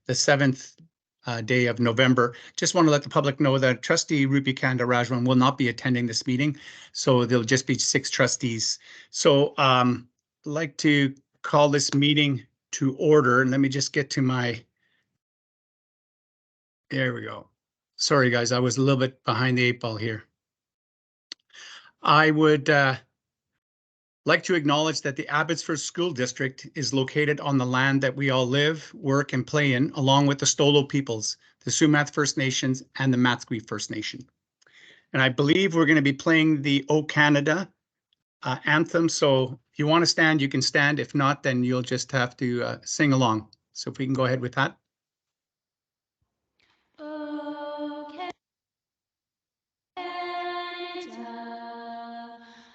the 7th day of November. Just want to let the public know that Trustee Rupi Kandarajwan will not be attending this meeting, so there'll just be 6 trustees. So I'd like to call this meeting to order, and let me just get to my, there we go. Sorry guys, I was a little bit behind the 8 ball here. I would like to acknowledge that the Abbotsford School District is located on the land that we all live, work, and play in, along with the Stolo peoples, the Sumac First Nations, and the Matsqui First Nation. And I believe we're going to be playing the O Canada anthem. So if you want to stand, you can stand. If not, then you'll just have to sing along. So if we can go ahead with that.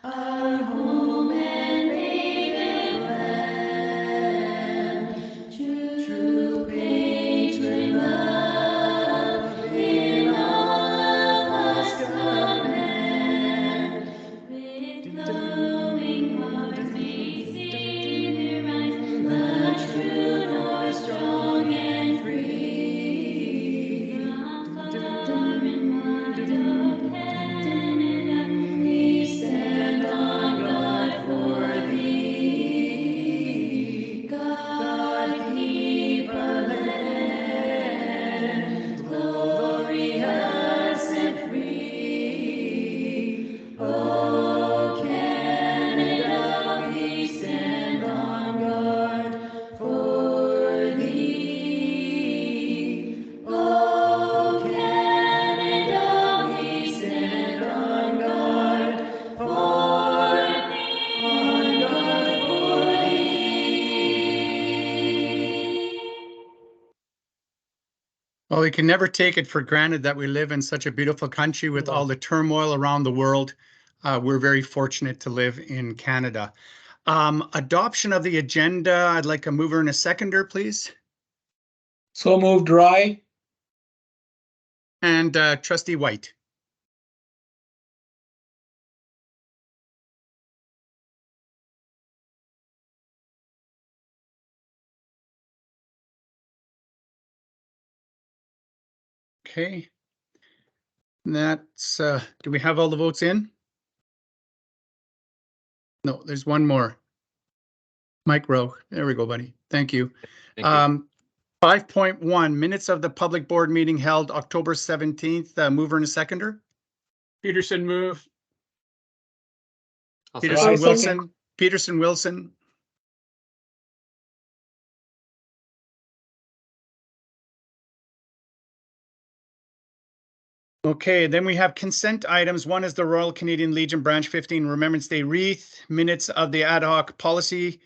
Our home and native land, true patron love in all of us command. With glowing hearts we see there rise the true north, strong and free. From far and wide of Canada, we stand on guard for thee. God keep our land glorious and free. Oh, Canada, we stand on guard for thee. Oh, Canada, we stand on guard for thee. Well, we can never take it for granted that we live in such a beautiful country with all the turmoil around the world. We're very fortunate to live in Canada. Adoption of the agenda. I'd like a mover and a seconder, please. So moved, Rye. And Trustee White. Okay. That's, do we have all the votes in? No, there's one more. Mike Rowe. There we go, buddy. Thank you. 5.1 minutes of the public board meeting held October 17th. Mover and a seconder. Peterson move. Peterson Wilson. Peterson Wilson. Okay, then we have consent items. One is the Royal Canadian Legion Branch 15 Remembrance Day wreath, minutes of the ad hoc policy,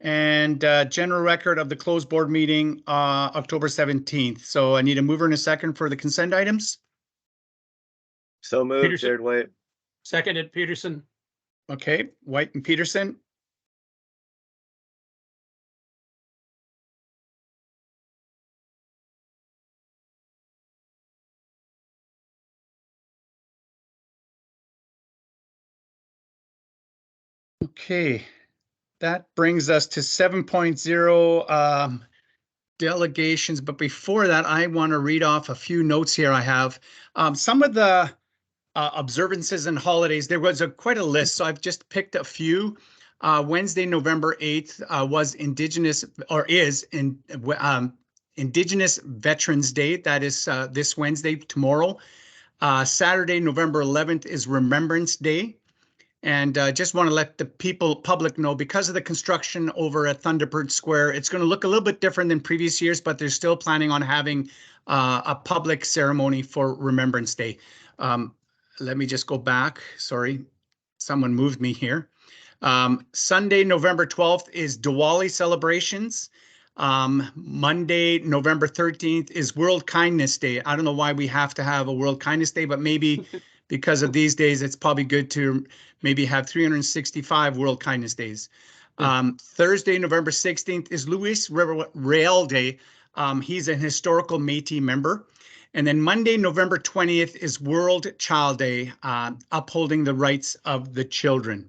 and general record of the closed board meeting October 17th. So I need a mover and a second for the consent items. So moved, Jared White. Seconded, Peterson. Okay, White and Peterson. Okay, that brings us to 7.0 delegations. But before that, I want to read off a few notes here I have. Some of the observances and holidays, there was quite a list, so I've just picked a few. Wednesday, November 8th was Indigenous Veterans Day. That is this Wednesday, tomorrow. Saturday, November 11th is Remembrance Day. And just want to let the public know, because of the construction over at Thunderbird Square, it's going to look a little bit different than previous years, but they're still planning on having a public ceremony for Remembrance Day. Let me just go back. Sorry, someone moved me here. Sunday, November 12th is Diwali celebrations. Monday, November 13th is World Kindness Day. I don't know why we have to have a World Kindness Day, but maybe because of these days, it's probably good to maybe have 365 World Kindness Days. Thursday, November 16th is Louis Riel Day. He's an historical Métis member. And then Monday, November 20th is World Child Day, upholding the rights of the children.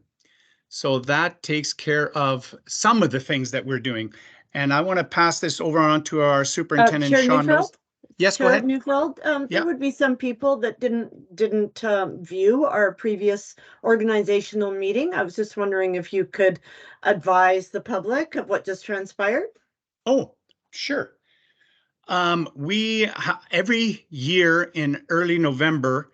So that takes care of some of the things that we're doing. And I want to pass this over on to our superintendent, Chair Sean Knowles. Neufeld? Yes, go Chair ahead. Neufeld, Yeah. there would be some people that didn't view our previous organizational meeting. I was just wondering if you could advise the public of what just transpired. Oh, sure. Every year in early November,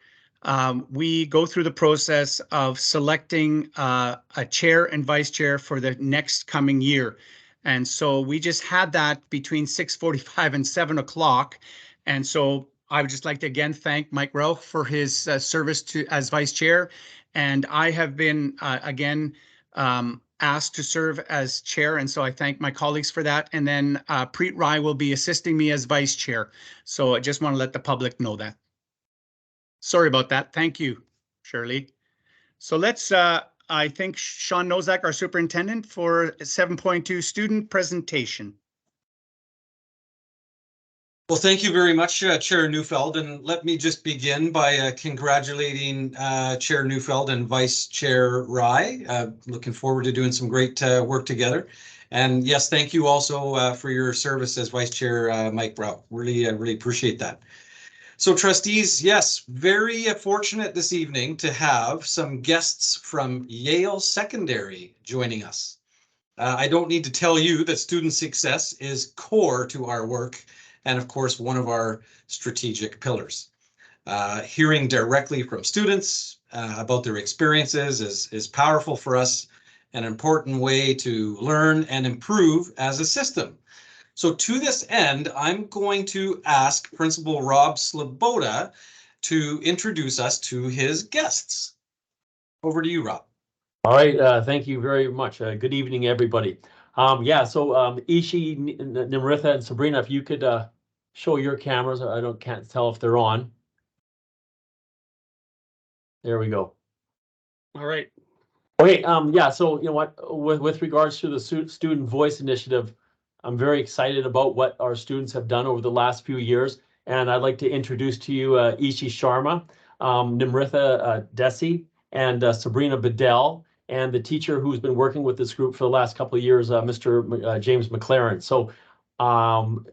we go through the process of selecting a chair and vice chair for the next coming year. And so we just had that between 6:45 and 7 o'clock. And so I would just like to again thank Mike Rauch for his service as vice chair. And I have been again asked to serve as chair, and so I thank my colleagues for that. And then Preet Rai will be assisting me as vice chair. So I just want to let the public know that. Sorry about that. Thank you, Shirley. So let's, I think Sean Nozak, our superintendent, for 7.2 student presentation. Well, thank you very much, Chair Neufeld, and let me just begin by congratulating Chair Neufeld and Vice Chair Rai. Looking forward to doing some great work together. And yes, thank you also for your service as Vice Chair Mike Brow. Really appreciate that. So trustees, yes, very fortunate this evening to have some guests from Yale Secondary joining us. I don't need to tell you that student success is core to our work, and of course, one of our strategic pillars. Hearing directly from students about their experiences is powerful for us, an important way to learn and improve as a system. So to this end, I'm going to ask Principal Rob Sloboda to introduce us to his guests. Over to you, Rob. All right, thank you very much. Good evening, everybody. Ishi, Nimritha, and Sabrina, if you could show your cameras. Can't tell if they're on. There we go. All right. Okay, so you know what, with regards to the Student Voice Initiative, I'm very excited about what our students have done over the last few years. And I'd like to introduce to you Ishi Sharma, Nimritha Desi, and Sabrina Bedell, and the teacher who's been working with this group for the last couple of years, Mr. James McLaren. So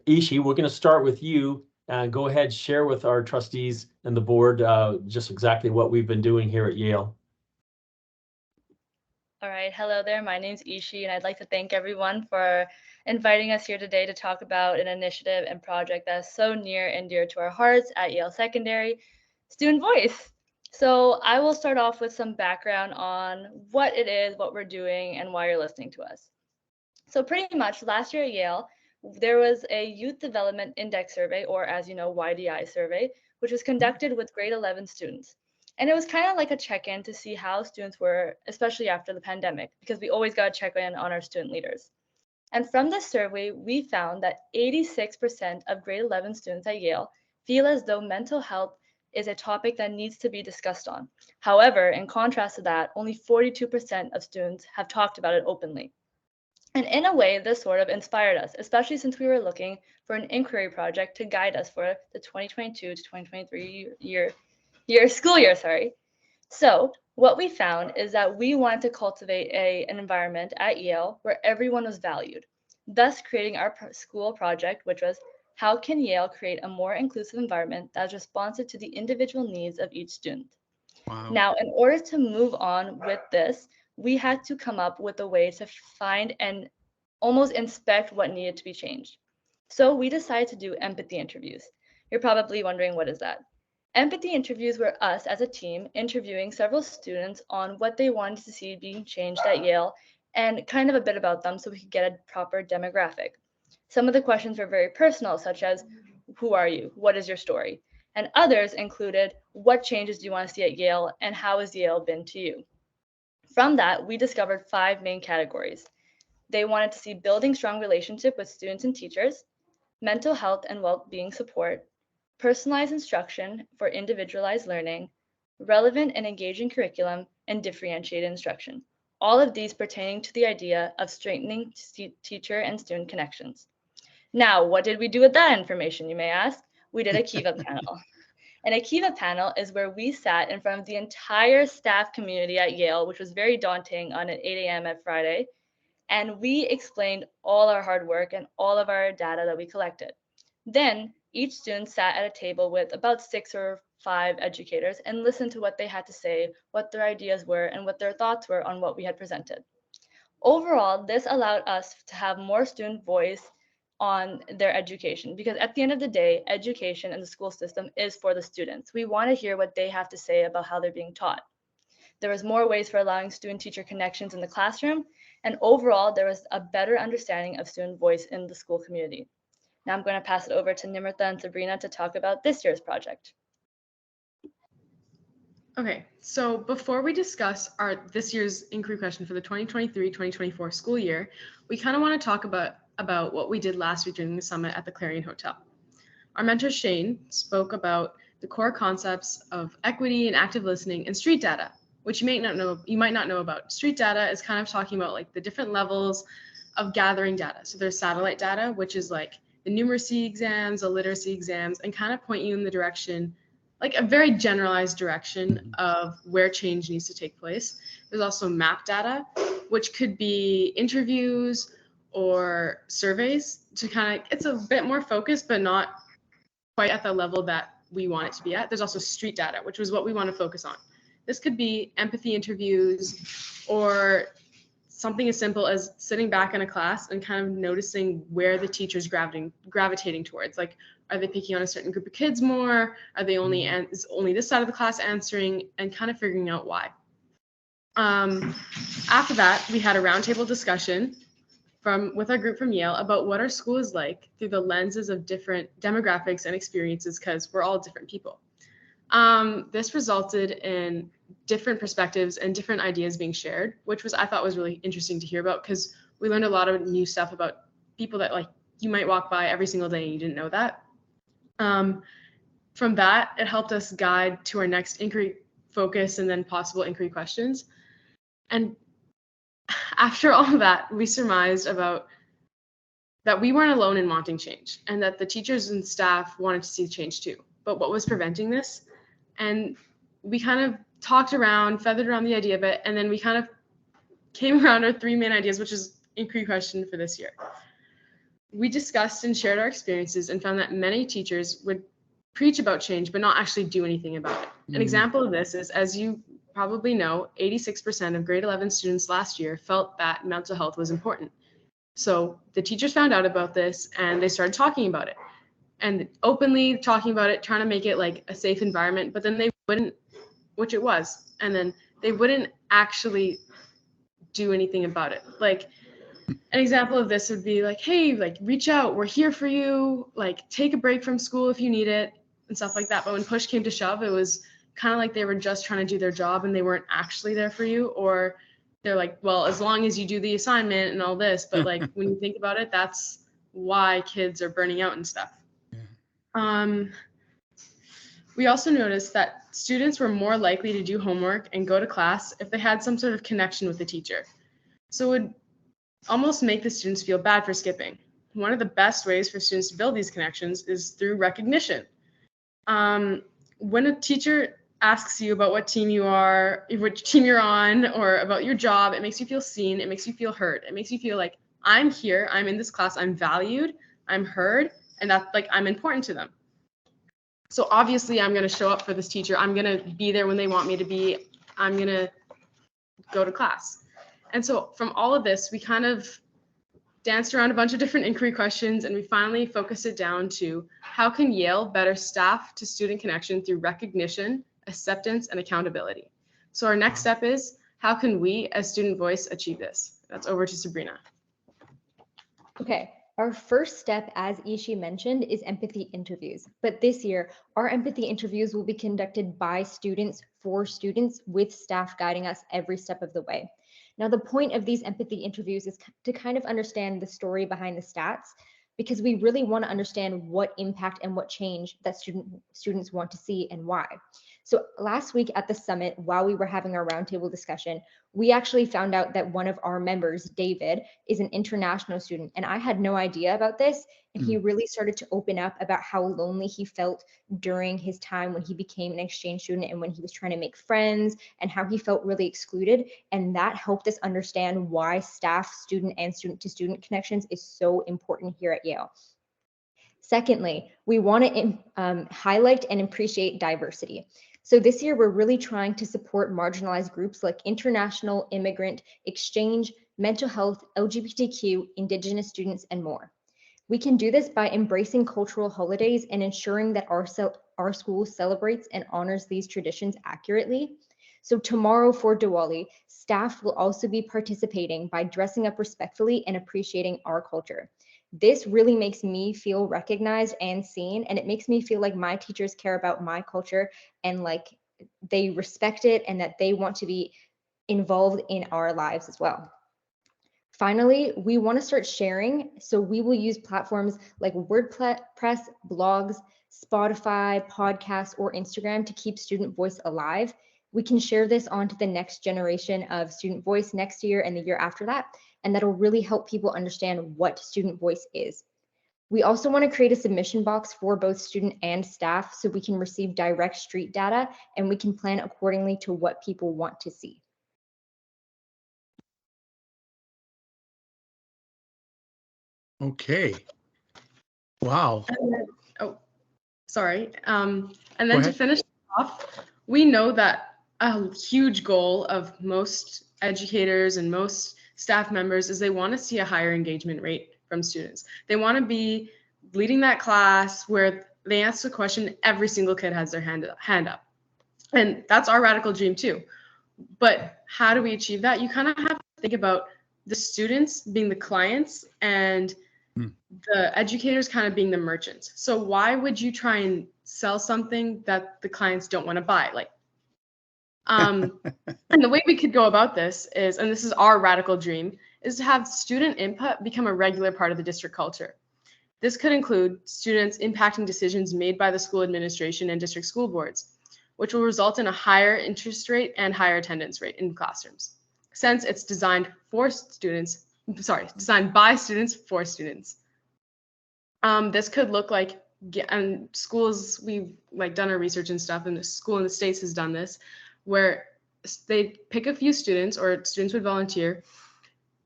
Ishi, we're going to start with you, and go ahead, share with our trustees and the board just exactly what we've been doing here at Yale. All right, hello there. My name's Ishi, and I'd like to thank everyone for inviting us here today to talk about an initiative and project that's so near and dear to our hearts at Yale Secondary, Student Voice. So I will start off with some background on what it is, what we're doing, and why you're listening to us. So pretty much last year at Yale, there was a Youth Development Index survey, or as you know, YDI survey, which was conducted with grade 11 students. And it was kind of like a check-in to see how students were, especially after the pandemic, because we always got to check in on our student leaders. And from this survey, we found that 86% of grade 11 students at Yale feel as though mental health is a topic that needs to be discussed on. However, in contrast to that, only 42% of students have talked about it openly. And in a way, this sort of inspired us, especially since we were looking for an inquiry project to guide us for the 2022 to 2023 school year. So what we found is that we wanted to cultivate an environment at Yale where everyone was valued, thus creating our school project, which was how can Yale create a more inclusive environment that's responsive to the individual needs of each student. Wow. Now, in order to move on with this, we had to come up with a way to find and almost inspect what needed to be changed. So we decided to do empathy interviews. You're probably wondering, what is that? Empathy interviews were us as a team interviewing several students on what they wanted to see being changed at Yale and kind of a bit about them so we could get a proper demographic. Some of the questions were very personal, such as, who are you? What is your story? And others included, what changes do you want to see at Yale and how has Yale been to you? From that, we discovered 5 main categories. They wanted to see building strong relationship with students and teachers, mental health and well-being support, personalized instruction for individualized learning, relevant and engaging curriculum, and differentiated instruction. All of these pertaining to the idea of strengthening teacher and student connections. Now, what did we do with that information, you may ask? We did a Kiva panel. And a Kiva panel is where we sat in front of the entire staff community at Yale, which was very daunting on an 8 a.m. at Friday, And we explained all our hard work and all of our data that we collected. Then each student sat at a table with about 6 or 5 educators and listened to what they had to say, what their ideas were, and what their thoughts were on what we had presented. Overall, this allowed us to have more student voice on their education, because at the end of the day, education in the school system is for the students. We want to hear what they have to say about how they're being taught. There was more ways for allowing student-teacher connections in the classroom, and overall, there was a better understanding of student voice in the school community. Now I'm going to pass it over to Nimrata and Sabrina to talk about this year's project. Okay, so before we discuss this year's inquiry question for the 2023-2024 school year, we kind of want to talk about what we did last week during the summit at the Clarion Hotel. Our mentor Shane spoke about the core concepts of equity and active listening and street data, which you might not know about. Street data is kind of talking about like the different levels of gathering data. So there's satellite data, which is like the numeracy exams, the literacy exams, and kind of point you in the direction, like a very generalized direction of where change needs to take place. There's also map data, which could be interviews or surveys to kind of, it's a bit more focused, but not quite at the level that we want it to be at. There's also street data, which was what we want to focus on. This could be empathy interviews or something as simple as sitting back in a class and kind of noticing where the teacher's gravitating towards. Like, are they picking on a certain group of kids more? Are they is only this side of the class answering, and kind of figuring out why. After that, we had a roundtable discussion with our group from Yale about what our school is like through the lenses of different demographics and experiences, because we're all different people. This resulted in different perspectives and different ideas being shared, which I thought was really interesting to hear about, because we learned a lot of new stuff about people that like you might walk by every single day and you didn't know that. From that, it helped us guide to our next inquiry focus and then possible inquiry questions. And after all of that, we surmised about that we weren't alone in wanting change, and that the teachers and staff wanted to see change too. But what was preventing this? And we kind of talked around, feathered around the idea of it, and then we kind of came around our 3 main ideas, which is inquiry question for this year. We discussed and shared our experiences and found that many teachers would preach about change, but not actually do anything about it. An example of this is, as you probably know, 86% of grade 11 students last year felt that mental health was important. So the teachers found out about this and they started talking about it, and openly talking about it, trying to make it like a safe environment, but then they wouldn't, which it was, and then they wouldn't actually do anything about it. Like, an example of this would be like, hey, like, reach out, we're here for you, like, take a break from school if you need it, and stuff like that. But when push came to shove, it was kind of like they were just trying to do their job and they weren't actually there for you. Or they're like, well, as long as you do the assignment and all this, but like when you think about it, that's why kids are burning out and stuff. We also noticed that students were more likely to do homework and go to class if they had some sort of connection with the teacher. So it would almost make the students feel bad for skipping. One of the best ways for students to build these connections is through recognition. When a teacher asks you about what team you are, which team you're on, or about your job, it makes you feel seen, it makes you feel heard. It makes you feel like, I'm here, I'm in this class, I'm valued, I'm heard, and that's like, I'm important to them. So obviously I'm going to show up for this teacher. I'm going to be there when they want me to be. I'm going to go to class. And so from all of this, we kind of danced around a bunch of different inquiry questions, and we finally focused it down to how can Yale better staff to student connection through recognition, acceptance, and accountability. So our next step is, how can we as student voice achieve this? That's over to Sabrina. Okay. Our first step, as Ishi mentioned, is empathy interviews. But this year, our empathy interviews will be conducted by students for students, with staff guiding us every step of the way. Now, the point of these empathy interviews is to kind of understand the story behind the stats. because we really want to understand what impact and what change that students want to see and why. So last week at the summit, while we were having our roundtable discussion, we actually found out that one of our members, David, is an international student. And I had no idea about this. And he really started to open up about how lonely he felt during his time when he became an exchange student and when he was trying to make friends, and how he felt really excluded. And that helped us understand why staff, student, and student-to-student connections is so important here at Yale. Secondly, we want to highlight and appreciate diversity. So this year, we're really trying to support marginalized groups like international, immigrant, exchange, mental health, LGBTQ, Indigenous students, and more. We can do this by embracing cultural holidays and ensuring that our school celebrates and honors these traditions accurately. So tomorrow for Diwali, staff will also be participating by dressing up respectfully and appreciating our culture. This really makes me feel recognized and seen, and it makes me feel like my teachers care about my culture and like they respect it and that they want to be involved in our lives as well. Finally, we want to start sharing, so we will use platforms like WordPress, blogs, Spotify, podcasts, or Instagram to keep student voice alive. We can share this on to the next generation of student voice next year and the year after that, and that'll really help people understand what student voice is. We also want to create a submission box for both student and staff so we can receive direct street data and we can plan accordingly to what people want to see. Okay. Wow. And then, oh, sorry. And Go then to ahead. finish off, we know that a huge goal of most educators and most staff members is they want to see a higher engagement rate from students. They want to be leading that class where they ask a question, every single kid has their hand up. And that's our radical dream too. But how do we achieve that? You kind of have to think about the students being the clients and the educators kind of being the merchants. So why would you try and sell something that the clients don't want to buy? Like, and the way we could go about this is, and this is our radical dream, is to have student input become a regular part of the district culture. This could include students impacting decisions made by the school administration and district school boards, which will result in a higher interest rate and higher attendance rate in classrooms, since it's designed by students for students. This could look like, and schools, we've like done our research and stuff, and the school in the States has done this, where they pick a few students or students would volunteer.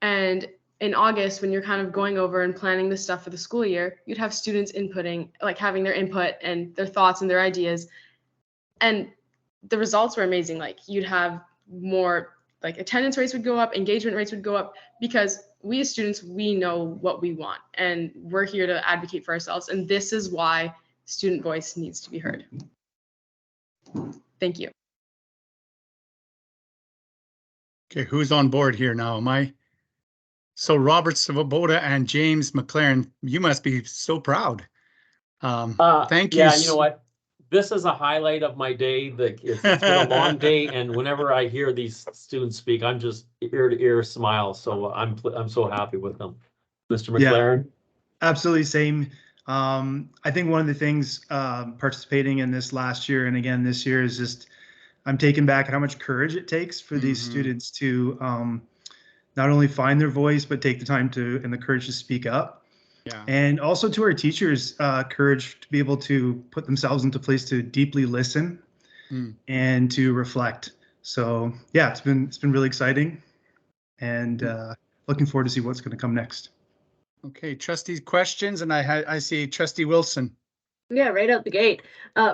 And in August, when you're kind of going over and planning the stuff for the school year, you'd have students inputting, like having their input and their thoughts and their ideas. And the results were amazing. Like you'd have more, like attendance rates would go up, engagement rates would go up, because we as students, we know what we want and we're here to advocate for ourselves. And this is why student voice needs to be heard. Thank you. Okay, who's on board here now? Am I? So Robert Svoboda and James McLaren, you must be so proud. Thank you. Yeah, you know what? This is a highlight of my day. It's been a long day, and whenever I hear these students speak, I'm just ear to ear smile. So I'm so happy with them. Mr. McLaren? Yeah, absolutely same. I think one of the things participating in this last year and again this year is just I'm taken back at how much courage it takes for these students to not only find their voice, but take the time to and the courage to speak up. Yeah. And also to our teachers, courage to be able to put themselves into place to deeply listen and to reflect. So yeah, it's been really exciting, and looking forward to see what's going to come next. Okay, trustee questions, and I see Trustee Wilson. Yeah, right out the gate.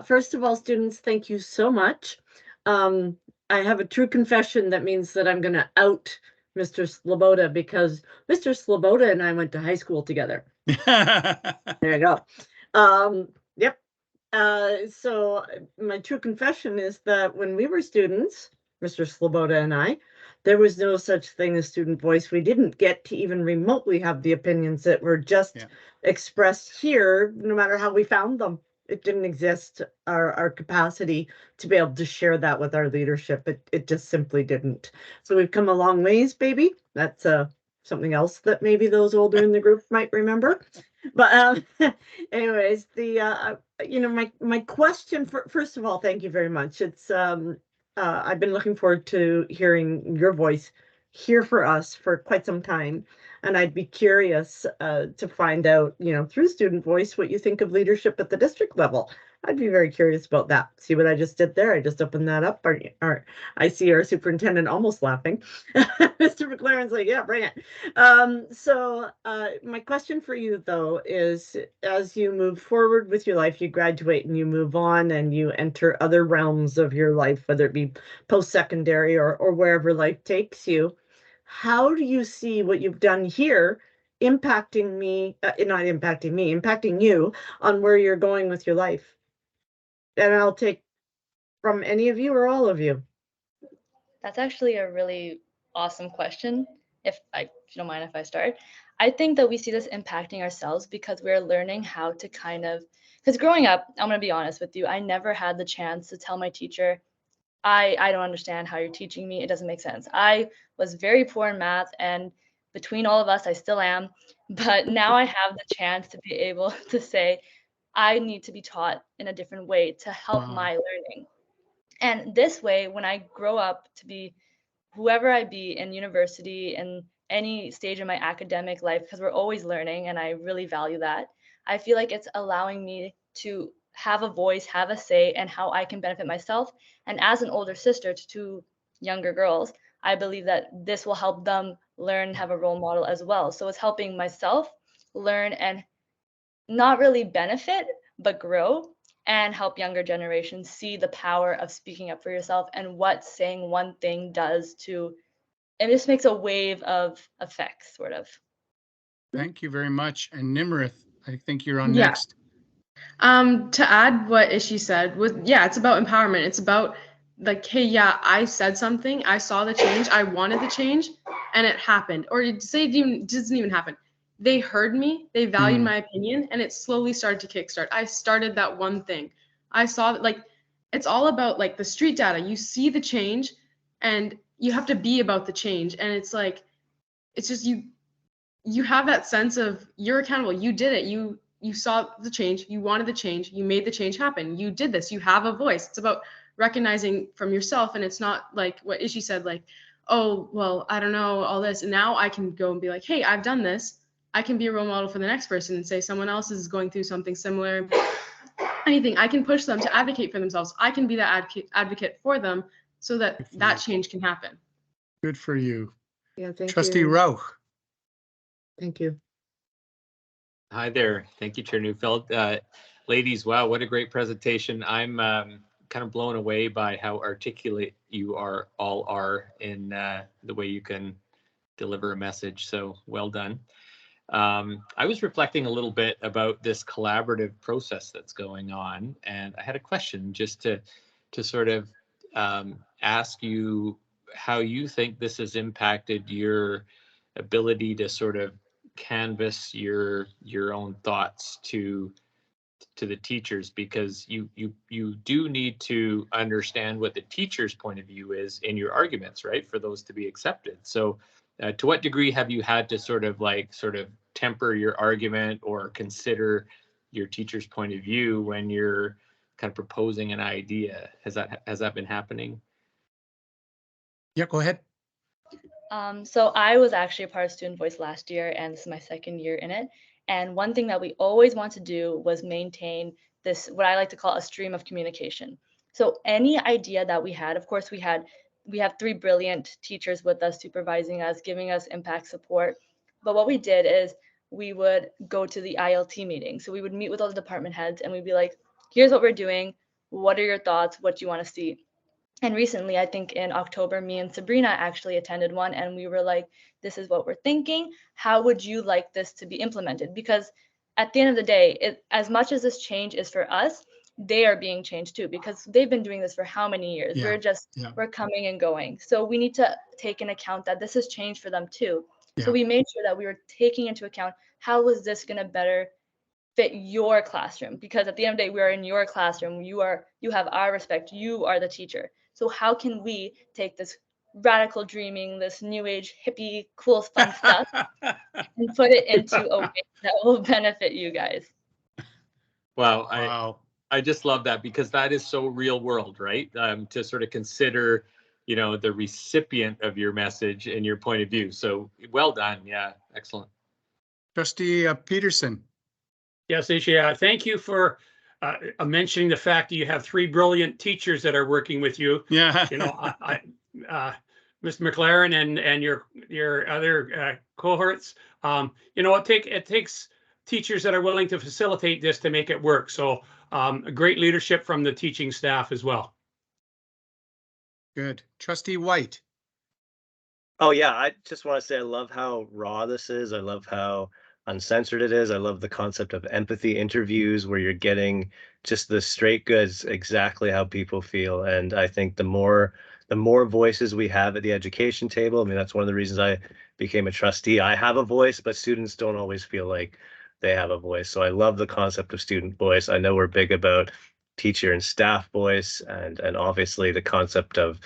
First of all, students, thank you so much. I have a true confession that means that I'm going to out Mr. Svoboda, because Mr. Svoboda and I went to high school together. There you go. Yep. So my true confession is that when we were students, Mr. Svoboda and I, there was no such thing as student voice. We didn't get to even remotely have the opinions that were just expressed here, no matter how we found them. It didn't exist, our capacity to be able to share that with our leadership. It just simply didn't. So we've come a long ways, baby. That's something else that maybe those older in the group might remember. But anyways, my question first of all, thank you very much. It's I've been looking forward to hearing your voice here for us for quite some time, and I'd be curious to find out, through Student Voice, what you think of leadership at the district level. I'd be very curious about that. See what I just did there? I just opened that up. I see our superintendent almost laughing. Mr. McLaren's like, yeah, bring it. So my question for you, though, is as you move forward with your life, you graduate and you move on and you enter other realms of your life, whether it be post-secondary or wherever life takes you. How do you see what you've done here impacting impacting you on where you're going with your life? And I'll take from any of you or all of you. That's actually a really awesome question. If you don't mind if I start, I think that we see this impacting ourselves because we're learning how to because growing up, I'm going to be honest with you, I never had the chance to tell my teacher, I don't understand how you're teaching me. It doesn't make sense. I was very poor in math, and between all of us, I still am. But now I have the chance to be able to say, I need to be taught in a different way to help my learning. And this way, when I grow up to be whoever I be in university and any stage of my academic life, because we're always learning and I really value that, I feel like it's allowing me to have a voice, have a say, and how I can benefit myself. And as an older sister to two younger girls, I believe that this will help them learn and have a role model as well. So it's helping myself learn and not really benefit, but grow and help younger generations see the power of speaking up for yourself and what saying one thing does to it just makes a wave of effects, sort of. Thank you very much. And Nimrith, I think you're on next. To add what Ishi said, it's about empowerment. It's about like, hey, yeah, I said something, I saw the change, I wanted the change, and it happened. Or say it doesn't even happen. They heard me, they valued my opinion, and it slowly started to kickstart. I started that one thing. I saw that, like, it's all about like the street data. You see the change, and you have to be about the change. And it's like, it's just you have that sense of you're accountable. You did it. You saw the change, you wanted the change, you made the change happen. You did this. You have a voice. It's about recognizing from yourself, and it's not like what Ishi said, like, oh, well, I don't know all this. And now I can go and be like, hey, I've done this. I can be a role model for the next person and say someone else is going through something similar. Anything, I can push them to advocate for themselves. I can be that advocate for them so that that change can happen. Good for you. Yeah, thank Trustee you. Rauch. Thank you. Hi there. Thank you, Chair Neufeld. Ladies, wow, what a great presentation. I'm kind of blown away by how articulate you all are in the way you can deliver a message. So well done. I was reflecting a little bit about this collaborative process that's going on, and I had a question just to sort of ask you how you think this has impacted your ability to sort of canvas your own thoughts to the teachers, because you do need to understand what the teacher's point of view is in your arguments, right, for those to be accepted. So to what degree have you had to sort of temper your argument or consider your teacher's point of view when you're kind of proposing an idea? Has that been happening? Yeah, go ahead. So I was actually a part of Student Voice last year, and this is my second year in it. And one thing that we always want to do was maintain this, what I like to call a stream of communication. So any idea that we had, of course, we have three brilliant teachers with us, supervising us, giving us impact support. But what we did is we would go to the ILT meeting. So we would meet with all the department heads and we'd be like, here's what we're doing. What are your thoughts? What do you want to see? And recently, I think in October, me and Sabrina actually attended one, and we were like, this is what we're thinking. How would you like this to be implemented? Because at the end of the day, as much as this change is for us, they are being changed too, because they've been doing this for how many years? Yeah. We're coming and going. So we need to take in account that this has changed for them too. Yeah. So we made sure that we were taking into account, how was this going to better fit your classroom? Because at the end of the day, we are in your classroom. You have our respect. You are the teacher. So how can we take this radical dreaming, this new age hippie, cool, fun stuff and put it into a way that will benefit you guys. Wow, Wow. I just love that because that is so real world, right? To sort of consider, you know, the recipient of your message and your point of view. So well done. Yeah, excellent. Trustee Peterson. Yes, Isha, thank you for mentioning the fact that you have 3 brilliant teachers that are working with you. Yeah. You know, Mr. McLaren and your other cohorts. You know, it takes teachers that are willing to facilitate this to make it work. So a great leadership from the teaching staff as well. Good. Trustee White. Oh yeah, I just want to say I love how raw this is. I love how uncensored it is. I love the concept of empathy interviews where you're getting just the straight goods, exactly how people feel. And I think the more voices we have at the education table, I mean, that's one of the reasons I became a trustee. I have a voice, but students don't always feel like they have a voice. So I love the concept of student voice. I know we're big about teacher and staff voice, and obviously the concept of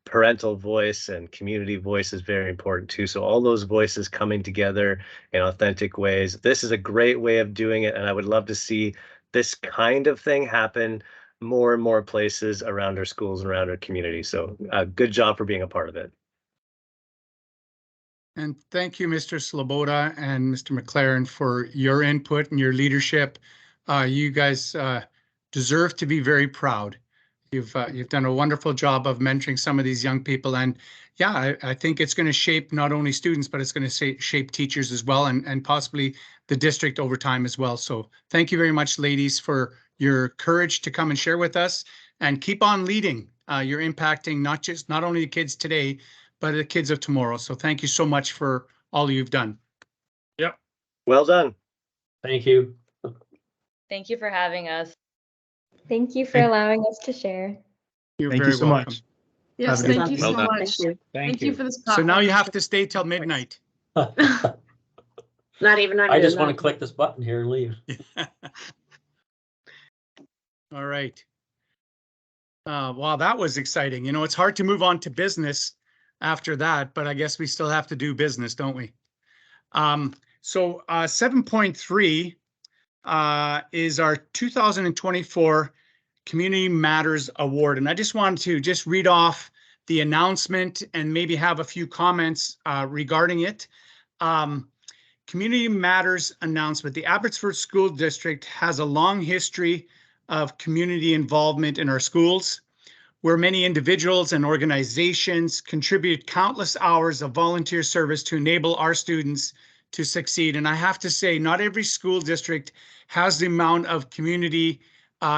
parental voice and community voice is very important too. So all those voices coming together in authentic ways. This is a great way of doing it, and I would love to see this kind of thing happen more and more places around our schools and around our community. So good job for being a part of it. And thank you, Mr. Sloboda and Mr. McLaren, for your input and your leadership. You guys deserve to be very proud. You've done a wonderful job of mentoring some of these young people, and yeah, I think it's going to shape not only students, but it's going to shape teachers as well, and possibly the district over time as well. So thank you very much, ladies, for your courage to come and share with us, and keep on leading. You're impacting not only the kids today, but the kids of tomorrow. So thank you so much for all you've done. Yep. Well done. Thank you. Thank you for having us. Thank you for allowing us to share. You're Thank very you so welcome. much. Yes, Have a good thank you so Well done. much. Thank you for this So platform. now you have to stay till midnight. Not even I'm I just doing want to that. click this button here and leave. All right. Wow, that was exciting. You know, it's hard to move on to business after that, but I guess we still have to do business, don't we? So 7.3 is our 2024 Community Matters Award. And I just wanted to just read off the announcement and maybe have a few comments regarding it. Community Matters announcement. The Abbotsford School District has a long history of community involvement in our schools, where many individuals and organizations contribute countless hours of volunteer service to enable our students to succeed. And I have to say, not every school district has the amount of community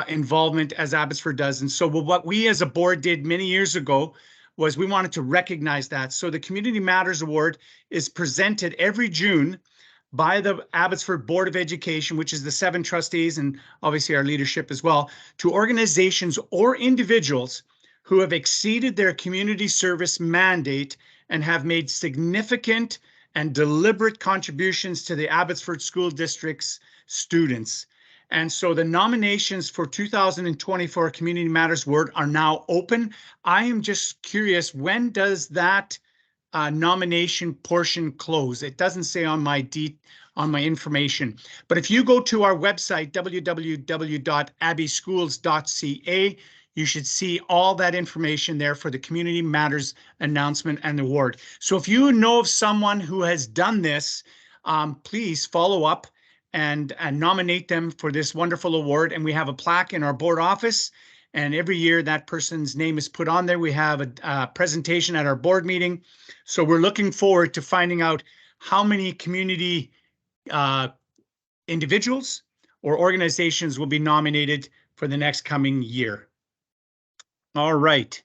involvement as Abbotsford does. And so what we as a board did many years ago was we wanted to recognize that. So the Community Matters Award is presented every June by the Abbotsford Board of Education, which is the 7 trustees and obviously our leadership as well, to organizations or individuals who have exceeded their community service mandate and have made significant and deliberate contributions to the Abbotsford School District's students. And so the nominations for 2024 Community Matters Award are now open. I am just curious, when does that nomination portion close? It doesn't say on my information, but if you go to our website, www.abbeyschools.ca, you should see all that information there for the Community Matters announcement and award. So if you know of someone who has done this, please follow up and nominate them for this wonderful award. And we have a plaque in our board office, and every year that person's name is put on there. We have a presentation at our board meeting. So we're looking forward to finding out how many community individuals or organizations will be nominated for the next coming year. All right.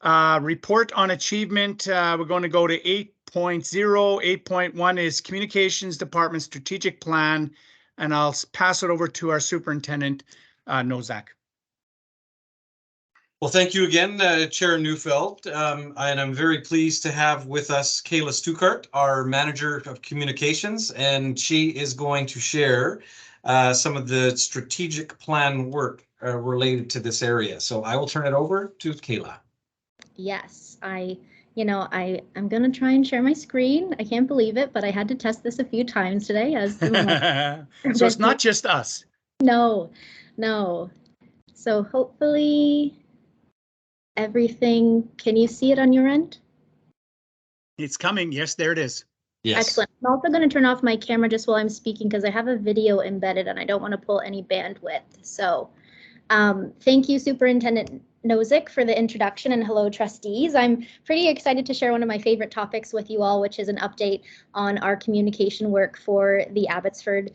Report on achievement. We're going to go to 8.0. 8.1 is Communications Department Strategic Plan, and I'll pass it over to our Superintendent, Nozak. Well, thank you again, Chair Neufeld. And I'm very pleased to have with us Kayla Stuckart, our Manager of Communications, and she is going to share some of the strategic plan work related to this area. So I will turn it over to Kayla. Yes, I you know, I'm going to try and share my screen. I can't believe it, but I had to test this a few times today as So it's not just us. No, no. So hopefully everything, can you see it on your end? It's coming. Yes, there it is. Yes. Excellent. I'm also going to turn off my camera just while I'm speaking because I have a video embedded and I don't want to pull any bandwidth. So thank you, Superintendent Nozick, for the introduction, and hello, trustees. I'm pretty excited to share one of my favorite topics with you all, which is an update on our communication work for the Abbotsford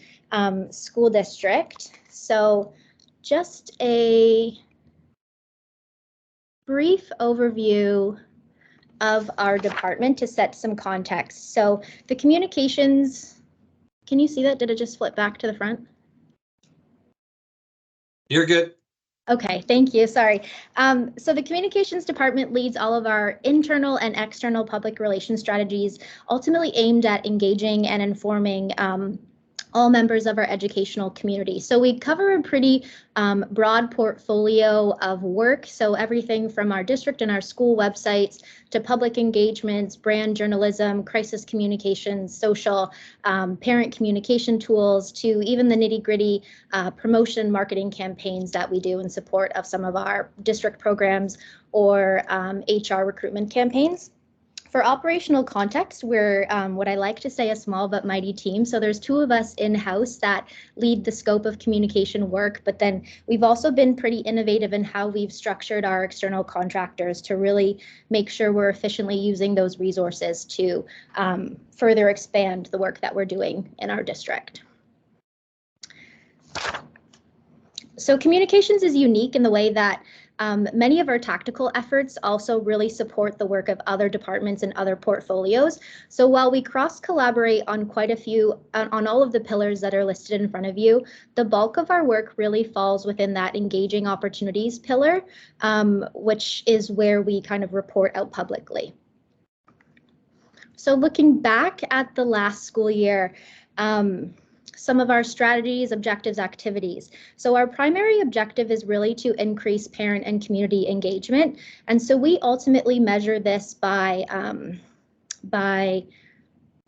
School District. So just a brief overview of our department to set some context. So the communications, can you see that? Did it just flip back to the front? You're good. Okay, thank you. Sorry. So the communications department leads all of our internal and external public relations strategies, ultimately aimed at engaging and informing all members of our educational community. So we cover a pretty broad portfolio of work. So everything from our district and our school websites to public engagements, brand journalism, crisis communications, social, parent communication tools, to even the nitty-gritty promotion marketing campaigns that we do in support of some of our district programs or HR recruitment campaigns. For operational context, we're what I like to say a small but mighty team. So there's 2 of us in-house that lead the scope of communication work, but then we've also been pretty innovative in how we've structured our external contractors to really make sure we're efficiently using those resources to further expand the work that we're doing in our district. So communications is unique in the way that many of our tactical efforts also really support the work of other departments and other portfolios. So while we cross-collaborate on quite a few, on all of the pillars that are listed in front of you, the bulk of our work really falls within that engaging opportunities pillar, which is where we kind of report out publicly. So looking back at the last school year, some of our strategies, objectives, activities. So our primary objective is really to increase parent and community engagement. And so we ultimately measure this by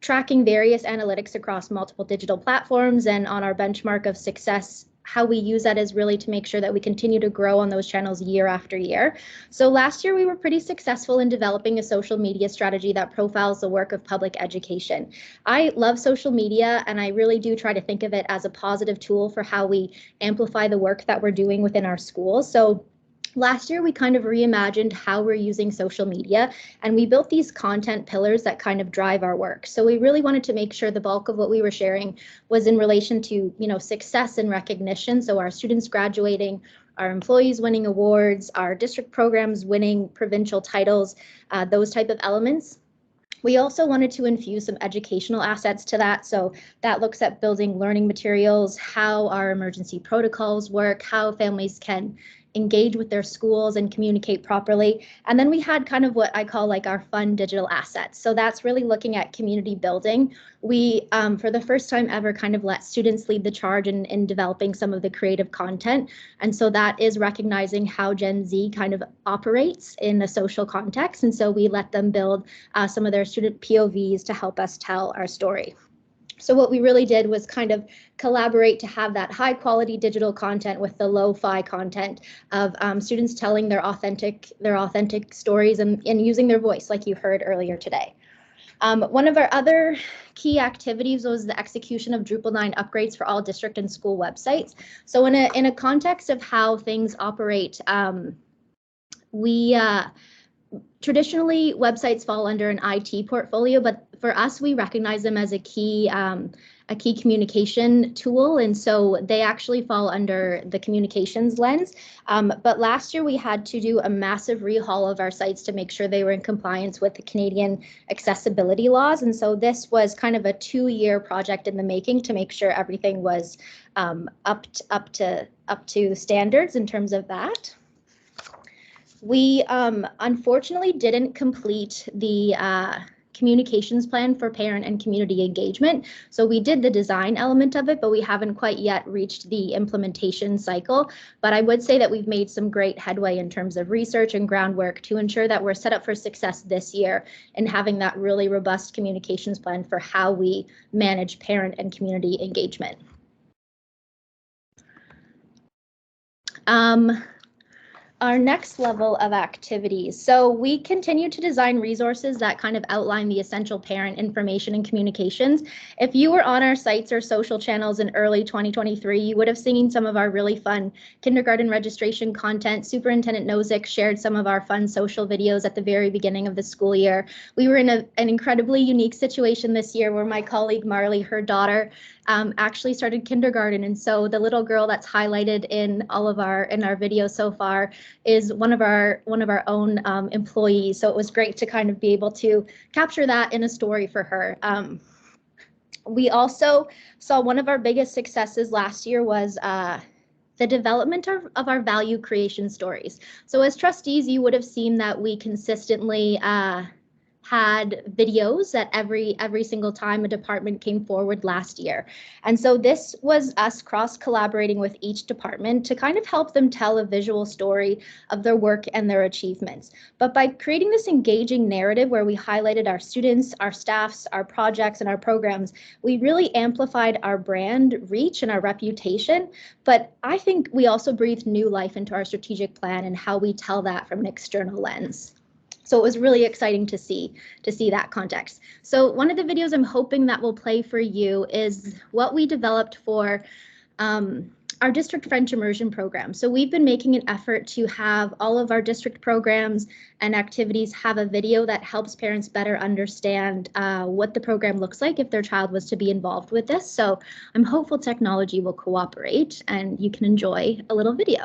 tracking various analytics across multiple digital platforms, and on our benchmark of success, how we use that is really to make sure that we continue to grow on those channels year after year. So last year we were pretty successful in developing a social media strategy that profiles the work of public education. I love social media, and I really do try to think of it as a positive tool for how we amplify the work that we're doing within our schools. So last year, we kind of reimagined how we're using social media, and we built these content pillars that kind of drive our work. So we really wanted to make sure the bulk of what we were sharing was in relation to, you know, success and recognition. So our students graduating, our employees winning awards, our district programs winning provincial titles, those type of elements. We also wanted to infuse some educational assets to that. So that looks at building learning materials, how our emergency protocols work, how families can engage with their schools and communicate properly. And then we had kind of what I call like our fun digital assets. So that's really looking at community building. We, for the first time ever, kind of let students lead the charge in developing some of the creative content. And so that is recognizing how Gen Z kind of operates in a social context. And so we let them build some of their student POVs to help us tell our story. So what we really did was kind of collaborate to have that high quality digital content with the lo-fi content of students telling their authentic stories and using their voice, like you heard earlier today. One of our other key activities was the execution of Drupal 9 upgrades for all district and school websites. So in a context of how things operate, traditionally, websites fall under an IT portfolio, but for us, we recognize them as a key communication tool, and so they actually fall under the communications lens. But last year, we had to do a massive rehaul of our sites to make sure they were in compliance with the Canadian accessibility laws, and so this was kind of a 2-year project in the making to make sure everything was up to standards in terms of that. We unfortunately didn't complete the communications plan for parent and community engagement. So we did the design element of it, but we haven't quite yet reached the implementation cycle. But I would say that we've made some great headway in terms of research and groundwork to ensure that we're set up for success this year and having that really robust communications plan for how we manage parent and community engagement. Our next level of activities. So we continue to design resources that kind of outline the essential parent information and communications. If you were on our sites or social channels in early 2023, you would have seen some of our really fun kindergarten registration content. Superintendent Nozick shared some of our fun social videos at the very beginning of the school year. We were in an incredibly unique situation this year where my colleague Marley, her daughter, actually started kindergarten, and so the little girl that's highlighted in all of our videos so far is one of our own employees. So it was great to kind of be able to capture that in a story for her. We also saw one of our biggest successes last year was the development of our value creation stories. So as trustees, you would have seen that we consistently had videos at every single time a department came forward last year. And so this was us cross-collaborating with each department to kind of help them tell a visual story of their work and their achievements. But by creating this engaging narrative where we highlighted our students, our staffs, our projects, and our programs, we really amplified our brand reach and our reputation. But I think we also breathed new life into our strategic plan and how we tell that from an external lens. So it was really exciting to see that context. So one of the videos I'm hoping that will play for you is what we developed for our district French immersion program. So we've been making an effort to have all of our district programs and activities have a video that helps parents better understand what the program looks like if their child was to be involved with this. So I'm hopeful technology will cooperate and you can enjoy a little video.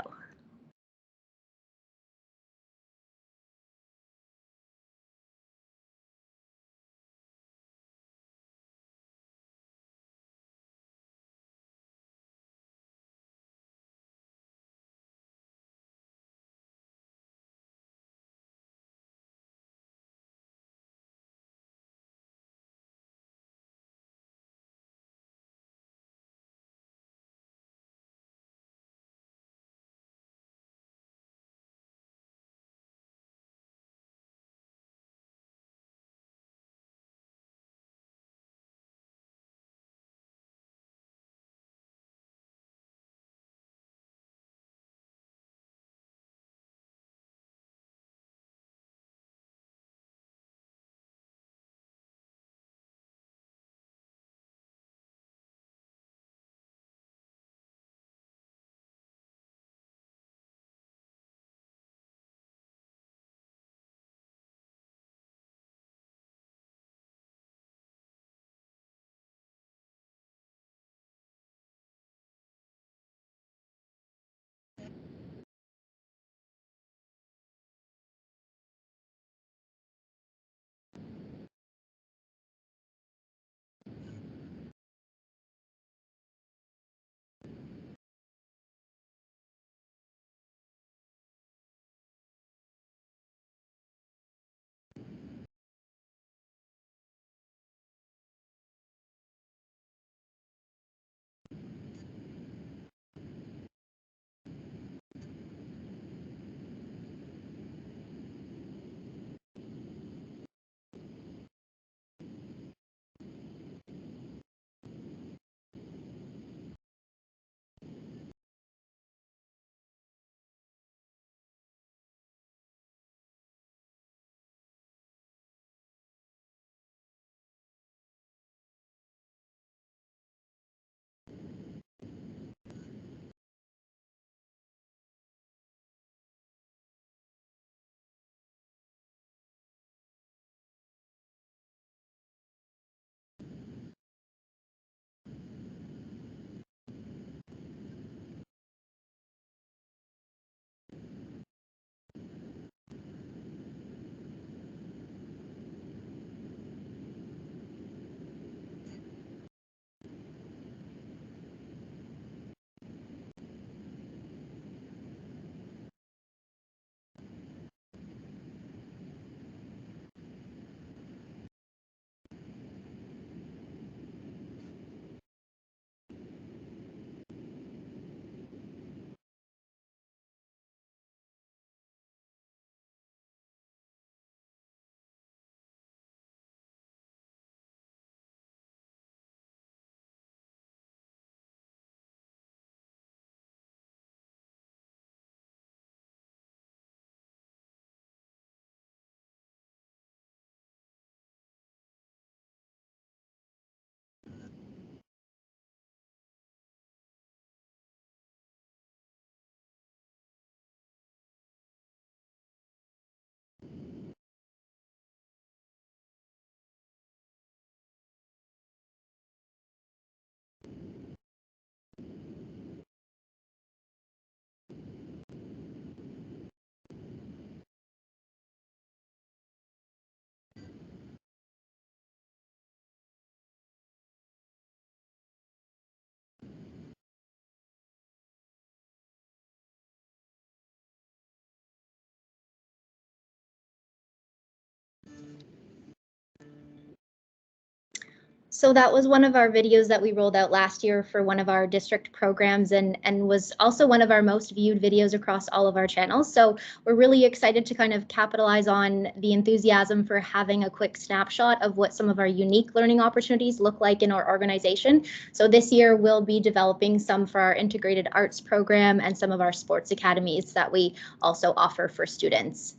So that was one of our videos that we rolled out last year for one of our district programs, and was also one of our most viewed videos across all of our channels. So we're really excited to kind of capitalize on the enthusiasm for having a quick snapshot of what some of our unique learning opportunities look like in our organization. So this year we'll be developing some for our integrated arts program and some of our sports academies that we also offer for students.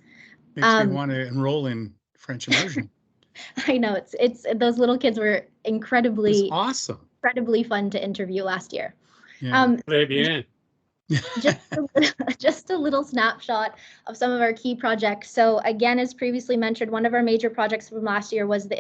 Makes me want to enroll in French immersion. I know it's those little kids were It's awesome. incredibly fun to interview last year. Yeah. Just a little snapshot of some of our key projects. So again, as previously mentioned, one of our major projects from last year was the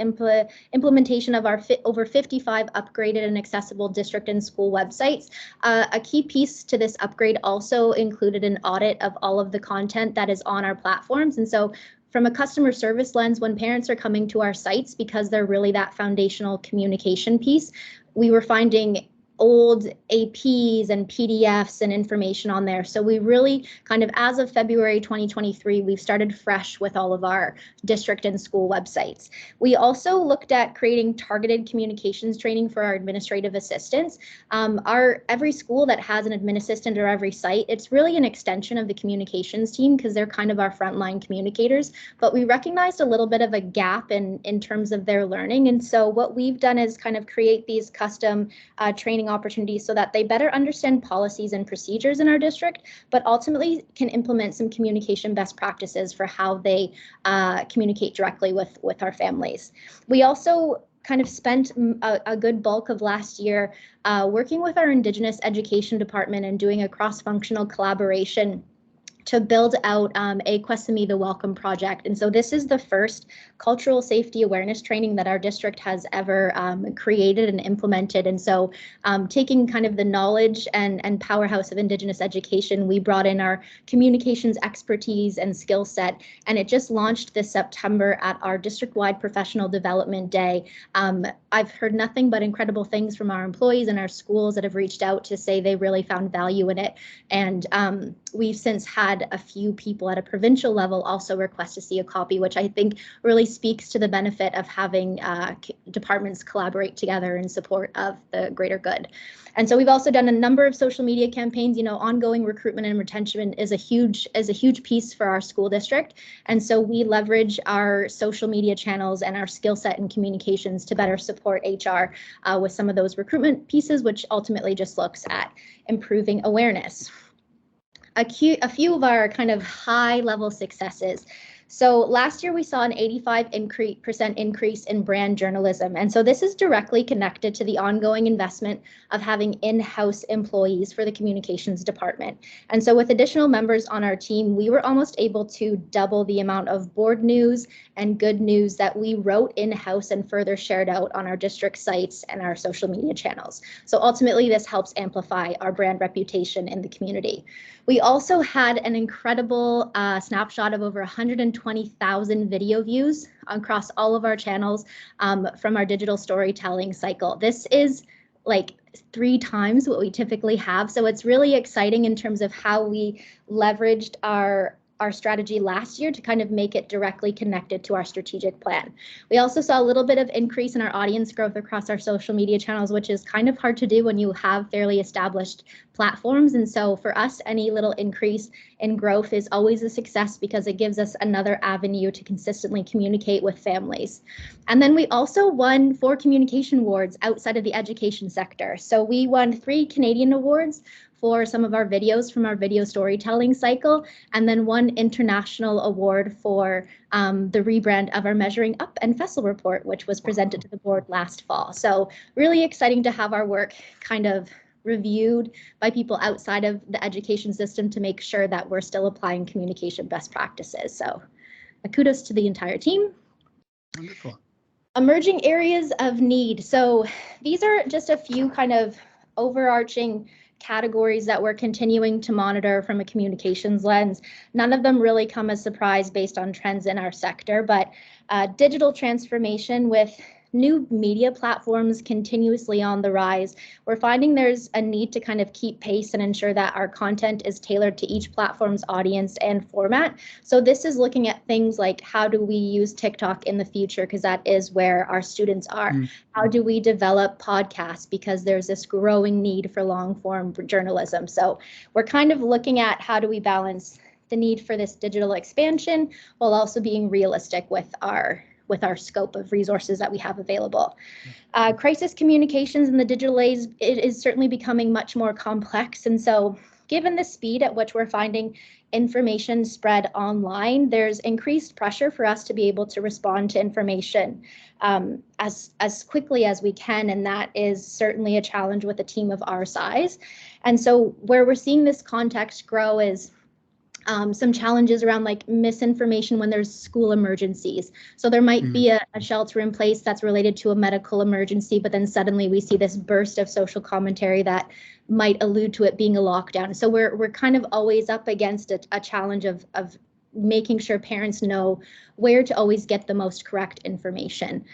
implementation of our over 55 upgraded and accessible district and school websites. A key piece to this upgrade also included an audit of all of the content that is on our platforms. And so from a customer service lens, when parents are coming to our sites, because they're really that foundational communication piece, we were finding old APs and PDFs and information on there. So we really kind of, as of February 2023, we've started fresh with all of our district and school websites. We also looked at creating targeted communications training for our administrative assistants. Every school that has an admin assistant or every site, it's really an extension of the communications team because they're kind of our frontline communicators. But we recognized a little bit of a gap in terms of their learning. And so what we've done is kind of create these custom training opportunities so that they better understand policies and procedures in our district, but ultimately can implement some communication best practices for how they communicate directly with our families. We also kind of spent a good bulk of last year working with our Indigenous Education Department and doing a cross-functional collaboration to build out a Quesami the Welcome project. And so this is the first cultural safety awareness training that our district has ever created and implemented. And so taking kind of the knowledge and powerhouse of Indigenous education, we brought in our communications expertise and skill set, and it just launched this September at our district-wide professional development day. I've heard nothing but incredible things from our employees and our schools that have reached out to say they really found value in it. And we've since had a few people at a provincial level also request to see a copy, which I think really speaks to the benefit of having departments collaborate together in support of the greater good. And so we've also done a number of social media campaigns. You know, ongoing recruitment and retention is a huge piece for our school district. And so we leverage our social media channels and our skill set and communications to better support HR with some of those recruitment pieces, which ultimately just looks at improving awareness. A few of our kind of high level successes. So last year we saw an 85% increase in brand journalism. And so this is directly connected to the ongoing investment of having in-house employees for the communications department. And so with additional members on our team, we were almost able to double the amount of board news and good news that we wrote in-house and further shared out on our district sites and our social media channels. So ultimately this helps amplify our brand reputation in the community. We also had an incredible snapshot of over 120,000 video views across all of our channels from our digital storytelling cycle. This is like 3 times what we typically have. So it's really exciting in terms of how we leveraged our strategy last year to kind of make it directly connected to our strategic plan. We also saw a little bit of increase in our audience growth across our social media channels, which is kind of hard to do when you have fairly established platforms. And so for us, any little increase in growth is always a success because it gives us another avenue to consistently communicate with families. And then we also won 4 communication awards outside of the education sector. So we won 3 Canadian awards for some of our videos from our video storytelling cycle, and then 1 international award for the rebrand of our Measuring Up and FESSEL report, which was presented to the board last fall. So really exciting to have our work kind of reviewed by people outside of the education system to make sure that we're still applying communication best practices. So kudos to the entire team. Wonderful. Emerging areas of need. So these are just a few kind of overarching categories that we're continuing to monitor from a communications lens. None of them really come as surprise based on trends in our sector, but digital transformation with new media platforms continuously on the rise. We're finding there's a need to kind of keep pace and ensure that our content is tailored to each platform's audience and format. So this is looking at things like, how do we use TikTok in the future, because that is where our students are. How do we develop podcasts, because there's this growing need for long form journalism. So we're kind of looking at how do we balance the need for this digital expansion while also being realistic with our scope of resources that we have available. Crisis communications in the digital age, it is certainly becoming much more complex. And so given the speed at which we're finding information spread online, there's increased pressure for us to be able to respond to information as quickly as we can. And that is certainly a challenge with a team of our size. And so where we're seeing this context grow is some challenges around like misinformation when there's school emergencies. So there might be a shelter in place that's related to a medical emergency, but then suddenly we see this burst of social commentary that might allude to it being a lockdown. So we're kind of always up against a challenge of making sure parents know where to always get the most correct information.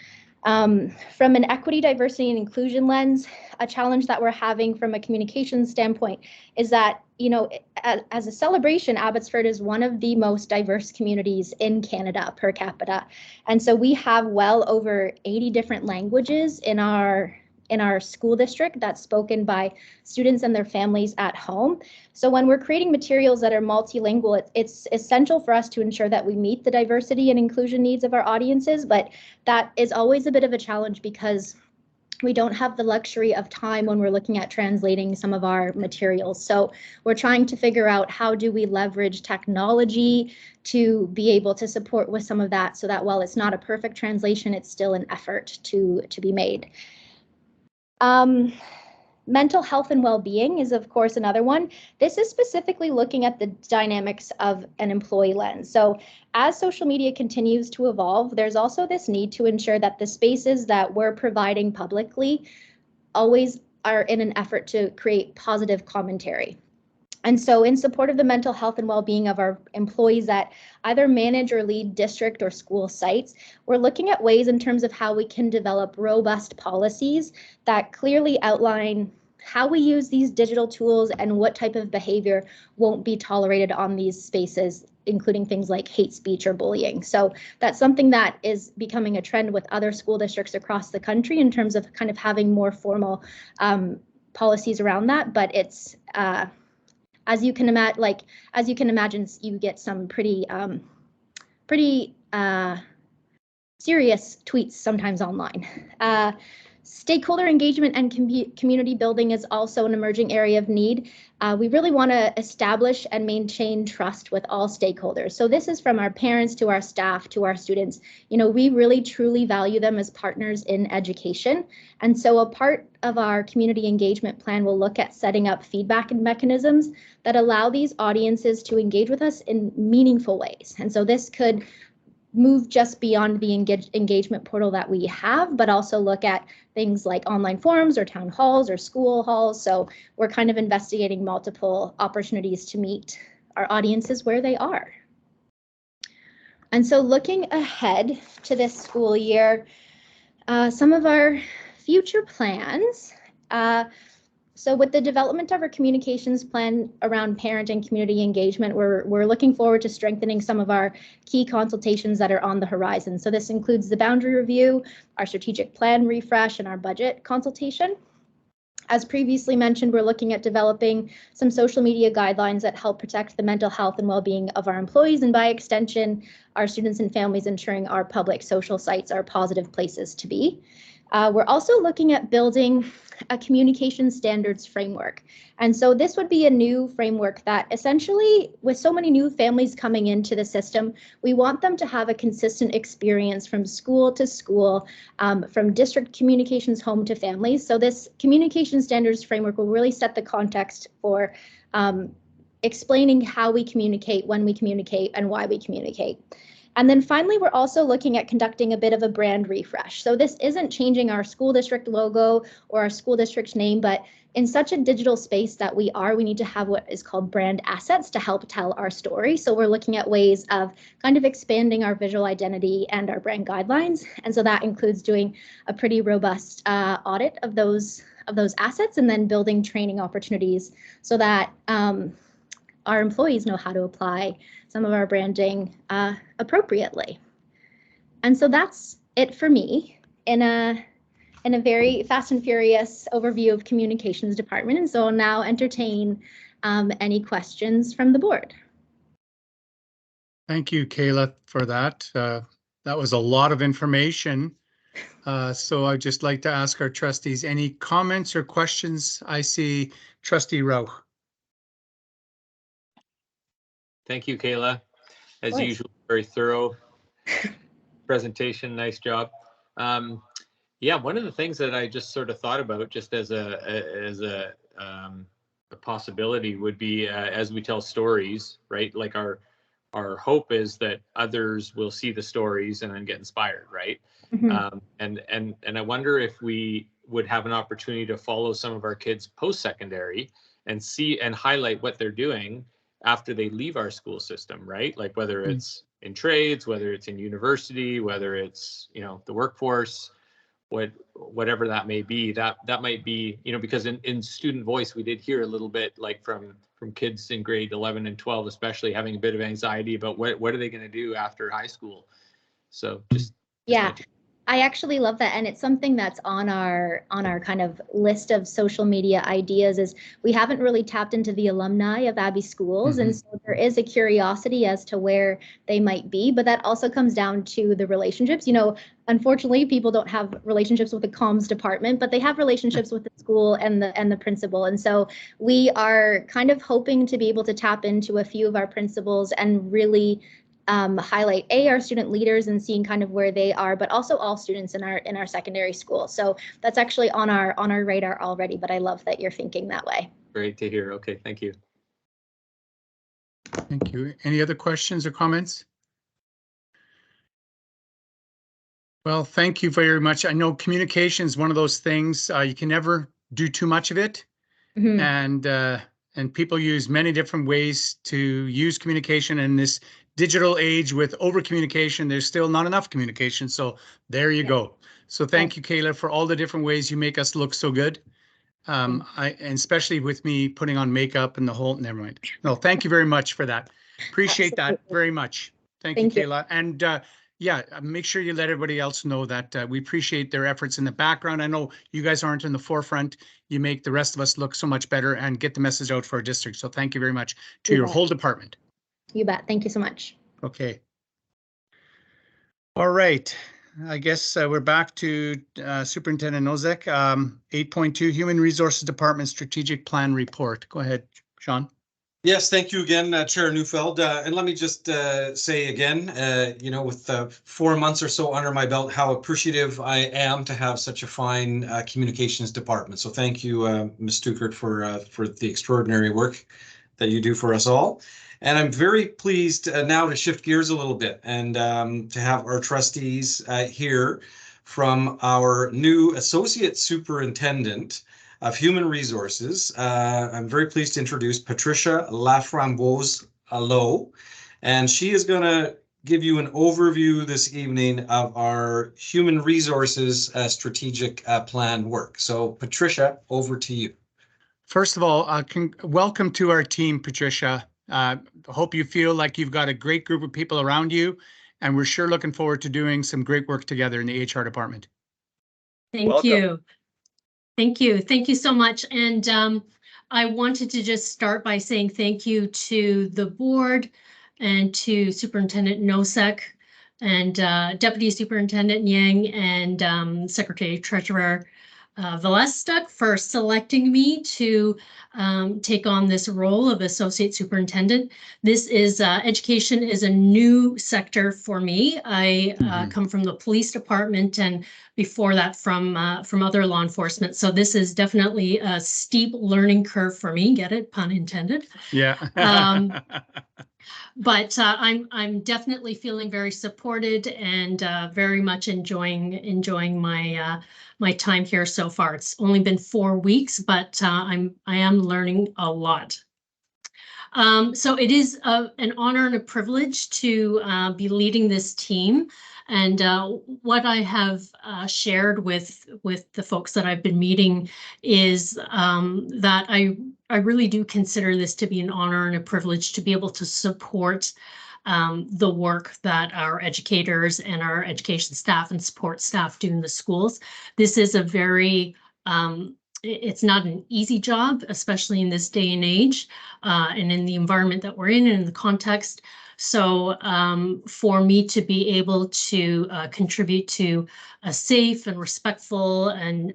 From an equity, diversity, and inclusion lens, a challenge that we're having from a communications standpoint is that, you know, as a celebration, Abbotsford is one of the most diverse communities in Canada per capita. And so we have well over 80 different languages in our school district that's spoken by students and their families at home. So when we're creating materials that are multilingual, it's essential for us to ensure that we meet the diversity and inclusion needs of our audiences, but that is always a bit of a challenge because we don't have the luxury of time when we're looking at translating some of our materials. So we're trying to figure out how do we leverage technology to be able to support with some of that, so that while it's not a perfect translation, it's still an effort to be made. Mental health and well-being is, of course, another one. This is specifically looking at the dynamics of an employee lens. So as social media continues to evolve, there's also this need to ensure that the spaces that we're providing publicly always are in an effort to create positive commentary. And so in support of the mental health and well-being of our employees that either manage or lead district or school sites, we're looking at ways in terms of how we can develop robust policies that clearly outline how we use these digital tools and what type of behavior won't be tolerated on these spaces, including things like hate speech or bullying. So that's something that is becoming a trend with other school districts across the country in terms of kind of having more formal policies around that. But it's as you can imagine, you get some pretty serious tweets sometimes online. Stakeholder engagement and community building is also an emerging area of need. We really want to establish and maintain trust with all stakeholders. So this is from our parents to our staff to our students. You know, we really truly value them as partners in education. And so a part of our community engagement plan will look at setting up feedback mechanisms that allow these audiences to engage with us in meaningful ways. And so this could move just beyond the engagement portal that we have, but also look at things like online forums or town halls or school halls. So we're kind of investigating multiple opportunities to meet our audiences where they are. And so looking ahead to this school year, some of our future plans. So with the development of our communications plan around parent and community engagement, we're looking forward to strengthening some of our key consultations that are on the horizon. So this includes the boundary review, our strategic plan refresh, and our budget consultation. As previously mentioned, we're looking at developing some social media guidelines that help protect the mental health and well-being of our employees, and by extension, our students and families, ensuring our public social sites are positive places to be. We're also looking at building a communication standards framework. And so this would be a new framework that essentially, with so many new families coming into the system, we want them to have a consistent experience from school to school, from district communications home to families. So this communication standards framework will really set the context for explaining how we communicate, when we communicate, and why we communicate. And then finally, we're also looking at conducting a bit of a brand refresh. So this isn't changing our school district logo or our school district name, but in such a digital space that we need to have what is called brand assets to help tell our story. So we're looking at ways of kind of expanding our visual identity and our brand guidelines. And so that includes doing a pretty robust audit of those assets and then building training opportunities so that our employees know how to apply some of our branding appropriately. And so that's it for me in a very fast and furious overview of communications department. And so I'll now entertain any questions from the board. Thank you, Kayla, for that. That was a lot of information. So I'd just like to ask our trustees, any comments or questions? I see Trustee Rauch. Thank you, Kayla. As usual, very thorough presentation. Nice job. Yeah, one of the things that I just sort of thought about, just as a possibility, would be as we tell stories, right? Like our hope is that others will see the stories and then get inspired, right? Mm-hmm. And I wonder if we would have an opportunity to follow some of our kids post-secondary and see and highlight what they're doing after they leave our school system, right? Like whether it's in trades, whether it's in university, whether it's, you know, the workforce, whatever that may be, that might be, you know, because in student voice, we did hear a little bit like from kids in grade 11 and 12, especially having a bit of anxiety about what are they going to do after high school. So just yeah. I actually love that, and it's something that's on our kind of list of social media ideas. Is we haven't really tapped into the alumni of Abbey schools, mm-hmm. and so there is a curiosity as to where they might be. But that also comes down to the relationships. You know, unfortunately, people don't have relationships with the comms department, but they have relationships with the school and the principal. And so we are kind of hoping to be able to tap into a few of our principals and really highlight our student leaders and seeing kind of where they are, but also all students in our secondary school. So that's actually on our radar already, but I love that you're thinking that way. Great to hear. Okay, thank you. Thank you. Any other questions or comments? Well, thank you very much. I know communication is one of those things, you can never do too much of it. Mm-hmm. And people use many different ways to use communication in this digital age. With over communication, there's still not enough communication. So there you go. So thank you, Kayla, for all the different ways you make us look so good. And especially with me putting on makeup and the whole, never mind. No, thank you very much for that. Appreciate that very much. Thank you, Kayla. And yeah, make sure you let everybody else know that we appreciate their efforts in the background. I know you guys aren't in the forefront. You make the rest of us look so much better and get the message out for our district. So thank you very much to your whole department. You bet. Thank you so much. Okay. All right. I guess we're back to Superintendent Nosek. 8.2 Human Resources Department Strategic Plan Report. Go ahead, Sean. Yes, thank you again, Chair Neufeld. And let me just say again, you know, with 4 months or so under my belt, how appreciative I am to have such a fine communications department. So thank you, Ms. Stukert, for the extraordinary work that you do for us all. And I'm very pleased now to shift gears a little bit and to have our trustees here from our new Associate Superintendent of Human Resources. I'm very pleased to introduce Patricia Laframboise-Lowe, and she is going to give you an overview this evening of our Human Resources Strategic Plan work. So Patricia, over to you. First of all, welcome to our team, Patricia. Hope you feel like you've got a great group of people around you, and we're sure looking forward to doing some great work together in the HR department. Thank you. Thank you. Thank you so much. And I wanted to just start by saying thank you to the board and to Superintendent Nosek and Deputy Superintendent Yang and Secretary Treasurer Velestuk for selecting me to take on this role of Associate Superintendent. This is education is a new sector for me. I come from the police department and before that from other law enforcement. So this is definitely a steep learning curve for me. Get it? Pun intended. Yeah. But I'm definitely feeling very supported and very much enjoying my my time here so far. It's only been 4 weeks, but I am learning a lot. So it is an honor and a privilege to be leading this team. And what I have shared with the folks that I've been meeting is that I really do consider this to be an honor and a privilege to be able to support the work that our educators and our education staff and support staff do in the schools. This is a very it's not an easy job, especially in this day and age, and in the environment that we're in and in the context. So for me to be able to contribute to a safe and respectful and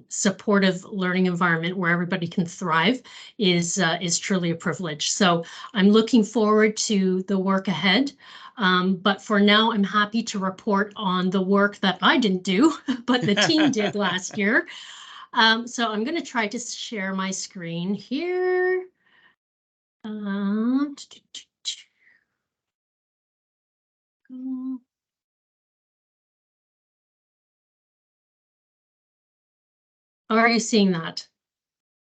supportive learning environment where everybody can thrive is truly a privilege. So I'm looking forward to the work ahead. But for now, I'm happy to report on the work that I didn't do, but the team did last year. So I'm going to try to share my screen here. Are you seeing that?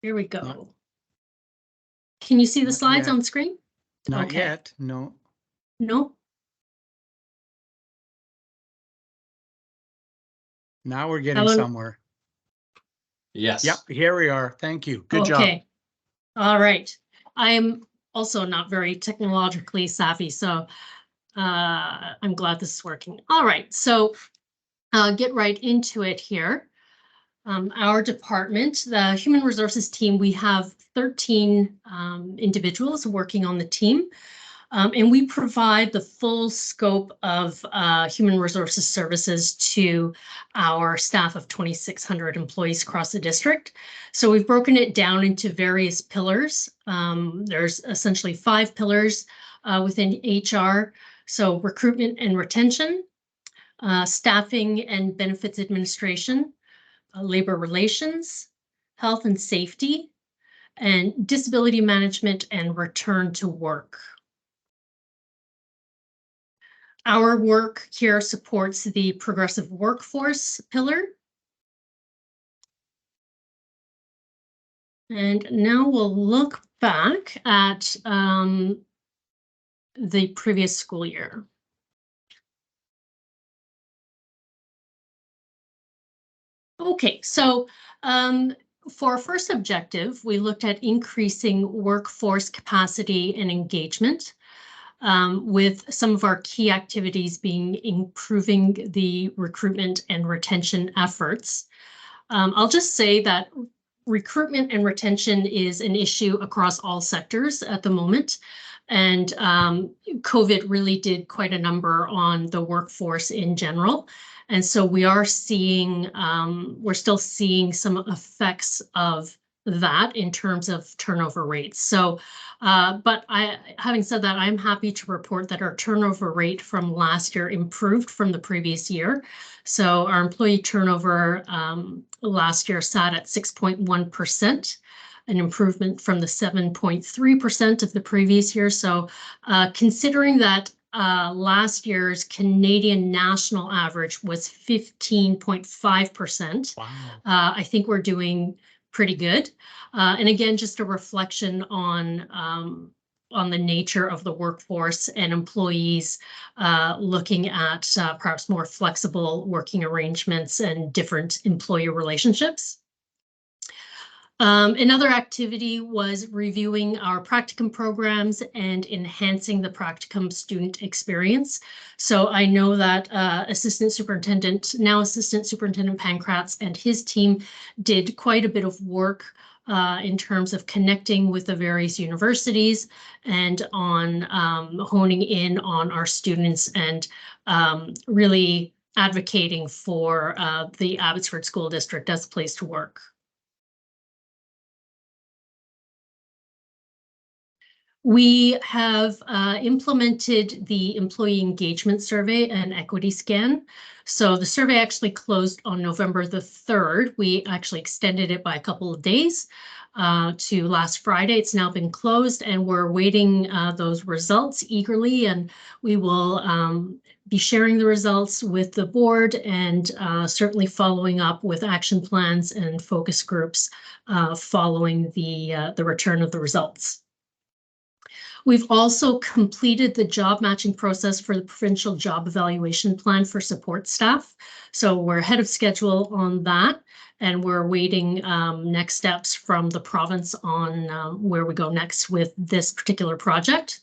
Here we go. No. Can you see the Not slides yet. on screen? Not Okay. yet, no. No? Now we're getting Hello? somewhere. Yes. Yep, here we are. Thank you. Good job. Okay. All right. I am also not very technologically savvy, so I'm glad this is working. All right, so I'll get right into it here. Our department, the Human Resources team, we have 13 individuals working on the team. And we provide the full scope of human resources services to our staff of 2,600 employees across the district. So we've broken it down into various pillars. There's essentially 5 pillars within HR. So recruitment and retention, staffing and benefits administration, labor relations, health and safety, and disability management and return to work. Our work here supports the progressive workforce pillar. And now we'll look back at the previous school year. Okay, so for our first objective, we looked at increasing workforce capacity and engagement. With some of our key activities being improving the recruitment and retention efforts. I'll just say that recruitment and retention is an issue across all sectors at the moment. And COVID really did quite a number on the workforce in general. And so we are seeing, we're still seeing some effects of that in terms of turnover rates. So, but having said that, I'm happy to report that our turnover rate from last year improved from the previous year. So our employee turnover last year sat at 6.1%, an improvement from the 7.3% of the previous year. So considering that last year's Canadian national average was 15.5%, wow. I think we're doing pretty good. And again, just a reflection on the nature of the workforce and employees looking at perhaps more flexible working arrangements and different employee relationships. Another activity was reviewing our practicum programs and enhancing the practicum student experience. So I know that now Assistant Superintendent Pankratz and his team did quite a bit of work in terms of connecting with the various universities and on honing in on our students and really advocating for the Abbotsford School District as a place to work. We have implemented the employee engagement survey and equity scan. So the survey actually closed on November the 3rd. We actually extended it by a couple of days to last Friday. It's now been closed and we're waiting those results eagerly, and we will be sharing the results with the board and certainly following up with action plans and focus groups following the return of the results. We've also completed the job matching process for the provincial job evaluation plan for support staff. So we're ahead of schedule on that, and we're waiting next steps from the province on where we go next with this particular project.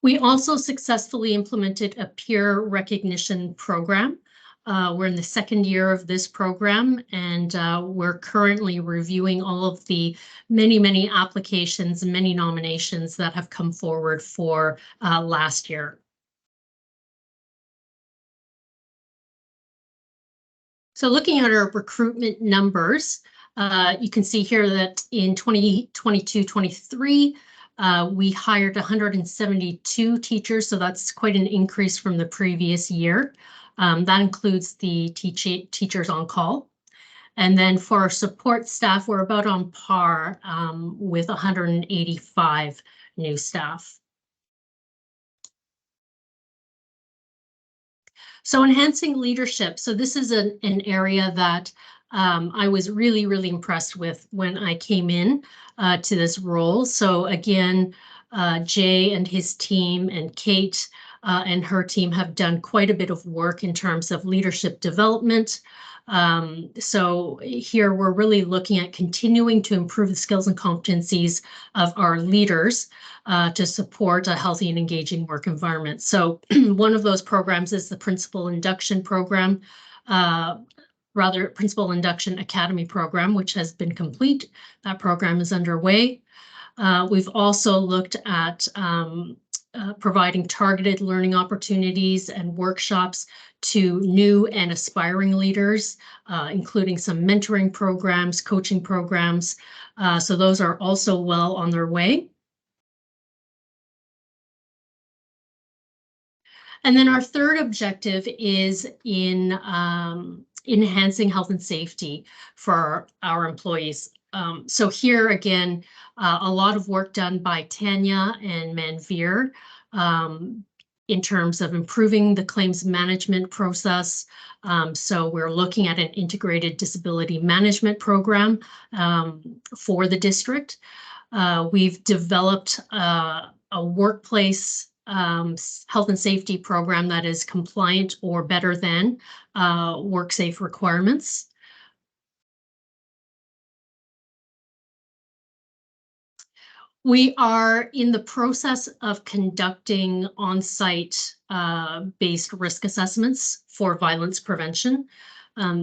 We also successfully implemented a peer recognition program. We're in the second year of this program, and we're currently reviewing all of the many applications and many nominations that have come forward for last year. So looking at our recruitment numbers, you can see here that in 2022-23, we hired 172 teachers, so that's quite an increase from the previous year. That includes the teachers on call. And then for our support staff, we're about on par with 185 new staff. So enhancing leadership. So this is an area that I was really impressed with when I came in to this role. So again, Jay and his team and Kate and her team have done quite a bit of work in terms of leadership development. So here we're really looking at continuing to improve the skills and competencies of our leaders to support a healthy and engaging work environment. So one of those programs is the Principal Induction Program, Principal Induction Academy program, which has been complete. That program is underway. We've also looked at providing targeted learning opportunities and workshops to new and aspiring leaders, including some mentoring programs, coaching programs. So those are also well on their way. And then our third objective is in enhancing health and safety for our employees. So here again, a lot of work done by Tanya and Manveer in terms of improving the claims management process. So we're looking at an integrated disability management program for the district. We've developed a workplace health and safety program that is compliant or better than WorkSafe requirements. We are in the process of conducting on-site based risk assessments for violence prevention.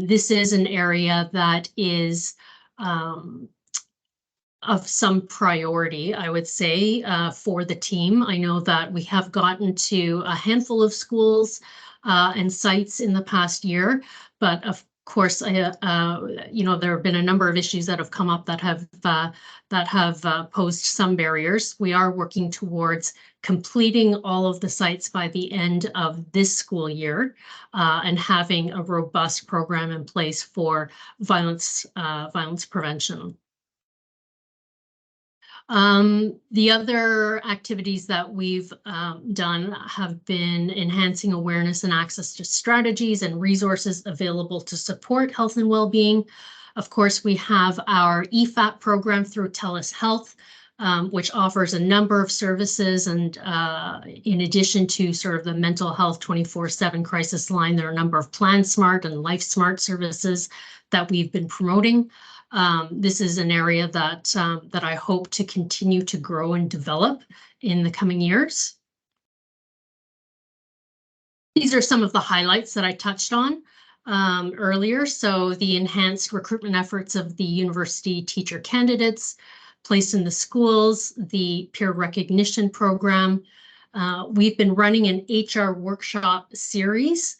This is an area that is of some priority, I would say, for the team. I know that we have gotten to a handful of schools and sites in the past year, but of course, you know, there have been a number of issues that have come up that have posed some barriers. We are working towards completing all of the sites by the end of this school year and having a robust program in place for violence prevention. The other activities that we've done have been enhancing awareness and access to strategies and resources available to support health and well-being. Of course, we have our EFAP program through TELUS Health, which offers a number of services. And in addition to sort of the mental health 24/7 crisis line, there are a number of Plan Smart and Life Smart services that we've been promoting. This is an area that that I hope to continue to grow and develop in the coming years. These are some of the highlights that I touched on earlier. So the enhanced recruitment efforts of the university teacher candidates placed in the schools, the peer recognition program. We've been running an HR workshop series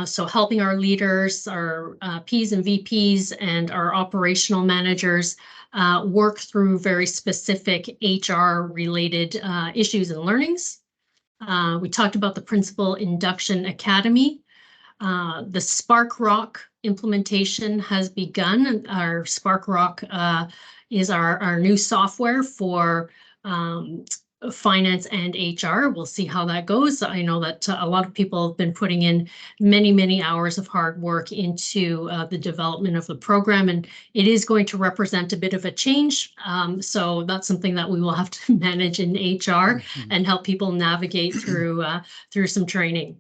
So helping our leaders, our Ps and VPs and our operational managers work through very specific HR related issues and learnings. We talked about the Principal Induction Academy. The Spark Rock implementation has begun. Our Spark Rock is our new software for finance and HR. We'll see how that goes. I know that a lot of people have been putting in many, many hours of hard work into the development of the program, and it is going to represent a bit of a change. So that's something that we will have to manage in HR and help people navigate through some training.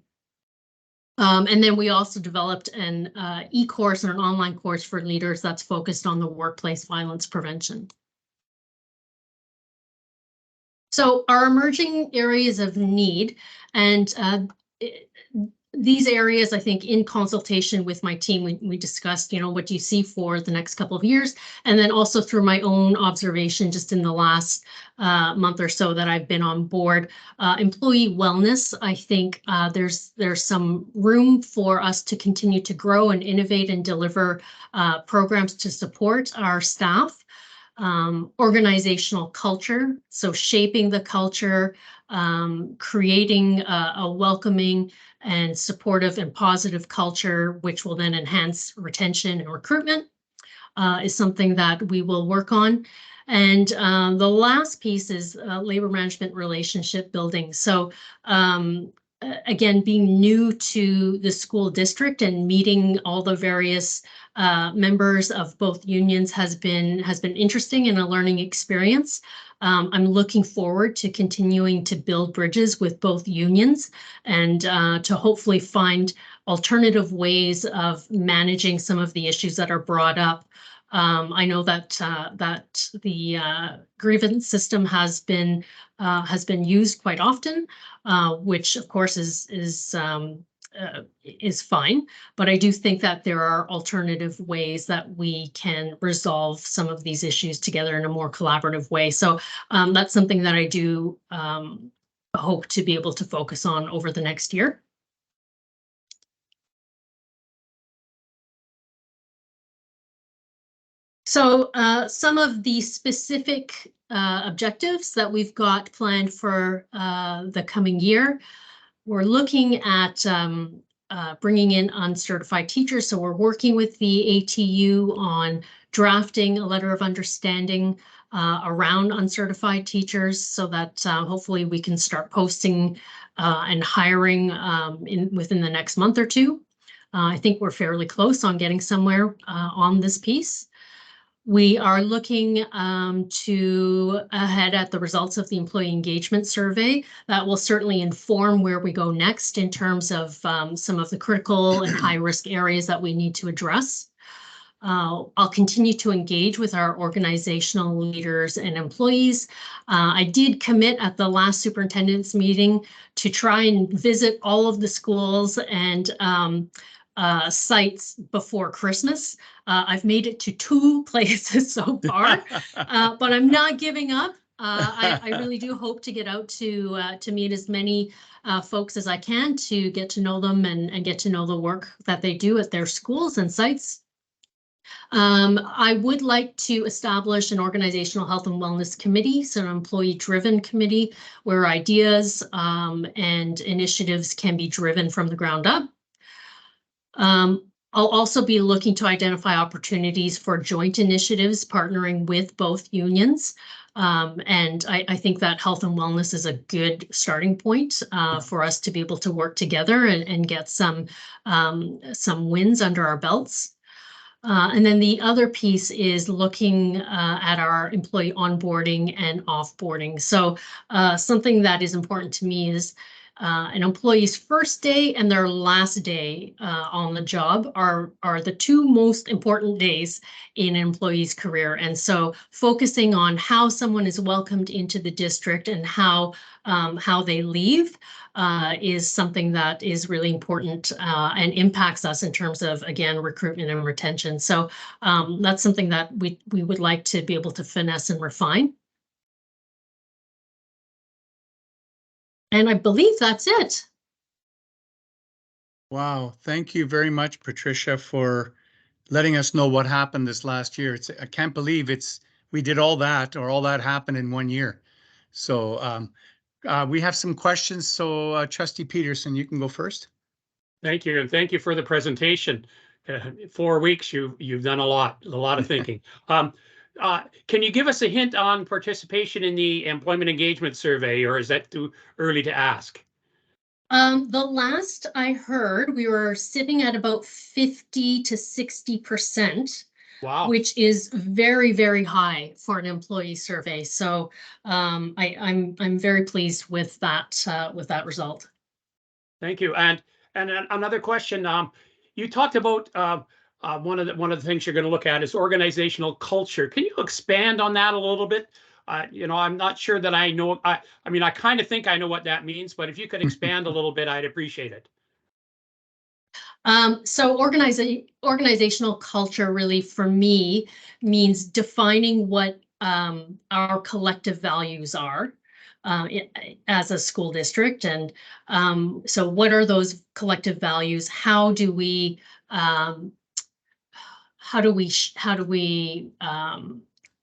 And then we also developed an e-course and an online course for leaders that's focused on the workplace violence prevention. So our emerging areas of need, and these areas, I think, in consultation with my team, we discussed, what do you see for the next couple of years, and then also through my own observation just in the last month or so that I've been on board. Employee wellness, I think there's some room for us to continue to grow and innovate and deliver programs to support our staff. Organizational culture, so shaping the culture, creating a welcoming and supportive and positive culture, which will then enhance retention and recruitment, is something that we will work on. And the last piece is labor management relationship building. So again, being new to the school district and meeting all the various members of both unions has been interesting and a learning experience. I'm looking forward to continuing to build bridges with both unions and to hopefully find alternative ways of managing some of the issues that are brought up. I know that the grievance system has been used quite often, which of course is fine, but I do think that there are alternative ways that we can resolve some of these issues together in a more collaborative way. So that's something that I do hope to be able to focus on over the next year. So some of the specific objectives that we've got planned for the coming year, we're looking at bringing in uncertified teachers. So we're working with the ATU on drafting a letter of understanding around uncertified teachers so that hopefully we can start posting and hiring within the next month or two. I think we're fairly close on getting somewhere on this piece. We are looking ahead at the results of the employee engagement survey. That will certainly inform where we go next in terms of some of the critical and high risk areas that we need to address. I'll continue to engage with our organizational leaders and employees. I did commit at the last superintendent's meeting to try and visit all of the schools and sites before Christmas. I've made it to 2 places so far, but I'm not giving up. I really do hope to get out to meet as many folks as I can to get to know them and get to know the work that they do at their schools and sites. I would like to establish an organizational health and wellness committee, so an employee-driven committee where ideas and initiatives can be driven from the ground up. I'll also be looking to identify opportunities for joint initiatives partnering with both unions. And I think that health and wellness is a good starting point for us to be able to work together and get some wins under our belts. And then the other piece is looking at our employee onboarding and offboarding. So something that is important to me is an employee's first day and their last day on the job are the 2 most important days in an employee's career. And so focusing on how someone is welcomed into the district and how they leave is something that is really important and impacts us in terms of, again, recruitment and retention. So that's something that we would like to be able to finesse and refine. And I believe that's it. Wow. Thank you very much, Patricia, for letting us know what happened this last year. I can't believe we did all that happened in 1 year. So we have some questions. So Trustee Peterson, you can go first. Thank you, and thank you for the presentation. 4 weeks, you've done a lot of thinking. Can you give us a hint on participation in the employment engagement survey, or is that too early to ask? The last I heard, we were sitting at about 50 to 60%. Wow. Which is very, very high for an employee survey. So I'm very pleased with that result. Thank you. And another question. You talked about one of the things you're going to look at is organizational culture. Can you expand on that a little bit? I'm not sure that I know. I mean, I kind of think I know what that means, but if you could expand a little bit, I'd appreciate it. So organizational culture really for me means defining what our collective values are as a school district. And so what are those collective values? How do we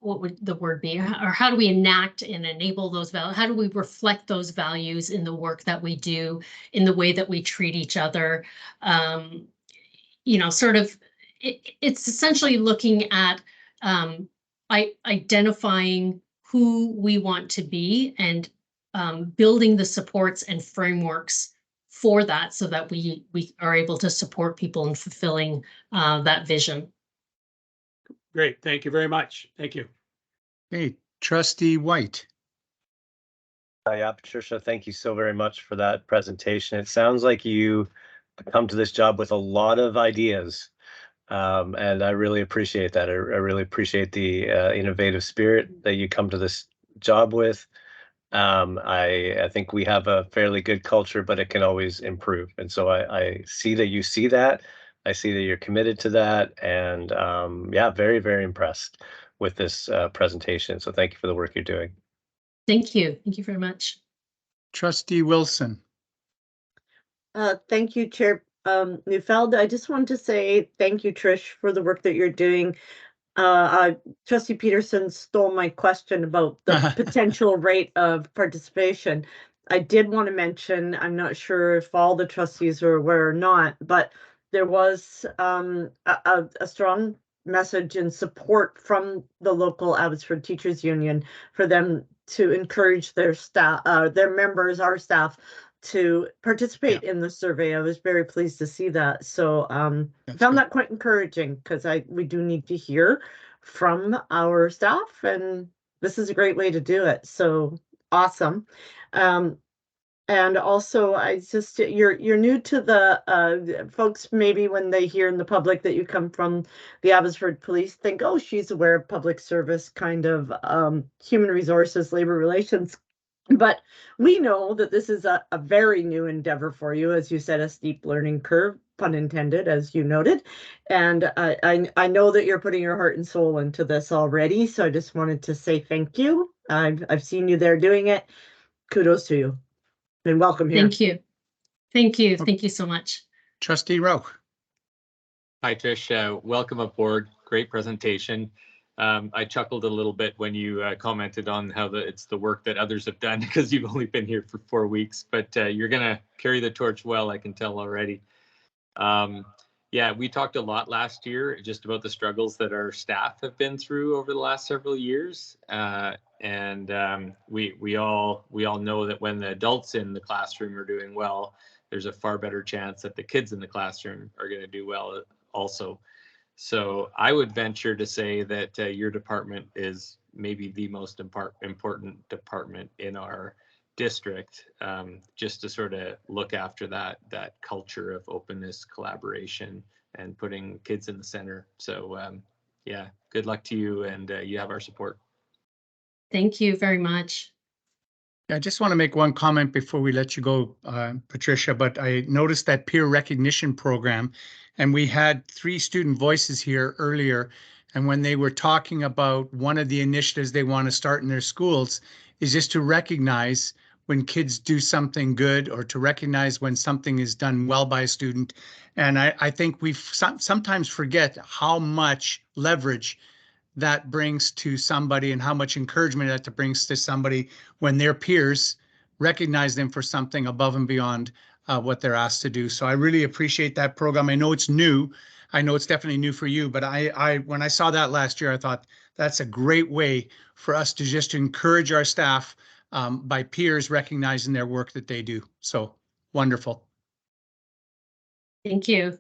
what would the word be? Or how do we enact and enable those values? How do we reflect those values in the work that we do, in the way that we treat each other? Sort of, it's essentially looking at identifying who we want to be and building the supports and frameworks for that so that we are able to support people in fulfilling that vision. Great. Thank you very much. Thank you. Hey, Trustee White. Yeah, Patricia, thank you so very much for that presentation. It sounds like you come to this job with a lot of ideas, and I really appreciate that. I really appreciate the innovative spirit that you come to this job with. I think we have a fairly good culture, but it can always improve. And so I see that you see that. I see that you're committed to that. And yeah, very, very impressed with this presentation. So thank you for the work you're doing. Thank you. Thank you very much. Trustee Wilson. Thank you, Chair Neufeld. I just wanted to say thank you, Trish, for the work that you're doing. Trustee Peterson stole my question about the potential rate of participation. I did want to mention, I'm not sure if all the trustees are aware or not, but there was a strong message and support from the local Abbotsford Teachers Union for them to encourage their staff, their members, our staff, to participate in the survey. I was very pleased to see that. So found that quite encouraging because we do need to hear from our staff, and this is a great way to do it. So awesome. And also, you're new to the folks, maybe when they hear in the public that you come from the Abbotsford Police, think, oh, she's aware of public service, kind of human resources, labor relations. But we know that this is a very new endeavor for you, as you said, a steep learning curve, pun intended, as you noted. And I know that you're putting your heart and soul into this already. So I just wanted to say thank you. I've seen you there doing it. Kudos to you. And welcome here. Thank you. Thank you. Thank you so much. Trustee Rowe. Hi, Trish. Welcome aboard. Great presentation. I chuckled a little bit when you commented on how it's the work that others have done because you've only been here for 4 weeks, but you're going to carry the torch well, I can tell already. Yeah, we talked a lot last year just about the struggles that our staff have been through over the last several years. And we all know that when the adults in the classroom are doing well, there's a far better chance that the kids in the classroom are going to do well also. So I would venture to say that your department is maybe the most important department in our district, just to sort of look after that culture of openness, collaboration, and putting kids in the center. So yeah, good luck to you, and you have our support. Thank you very much. I just want to make one comment before we let you go, Patricia, but I noticed that peer recognition program, and we had 3 student voices here earlier, and when they were talking about one of the initiatives they want to start in their schools is just to recognize when kids do something good or to recognize when something is done well by a student. And I think we sometimes forget how much leverage that brings to somebody and how much encouragement that brings to somebody when their peers recognize them for something above and beyond what they're asked to do. So I really appreciate that program. I know it's new. I know it's definitely new for you, but when I saw that last year, I thought that's a great way for us to just encourage our staff by peers recognizing their work that they do. So wonderful. Thank you.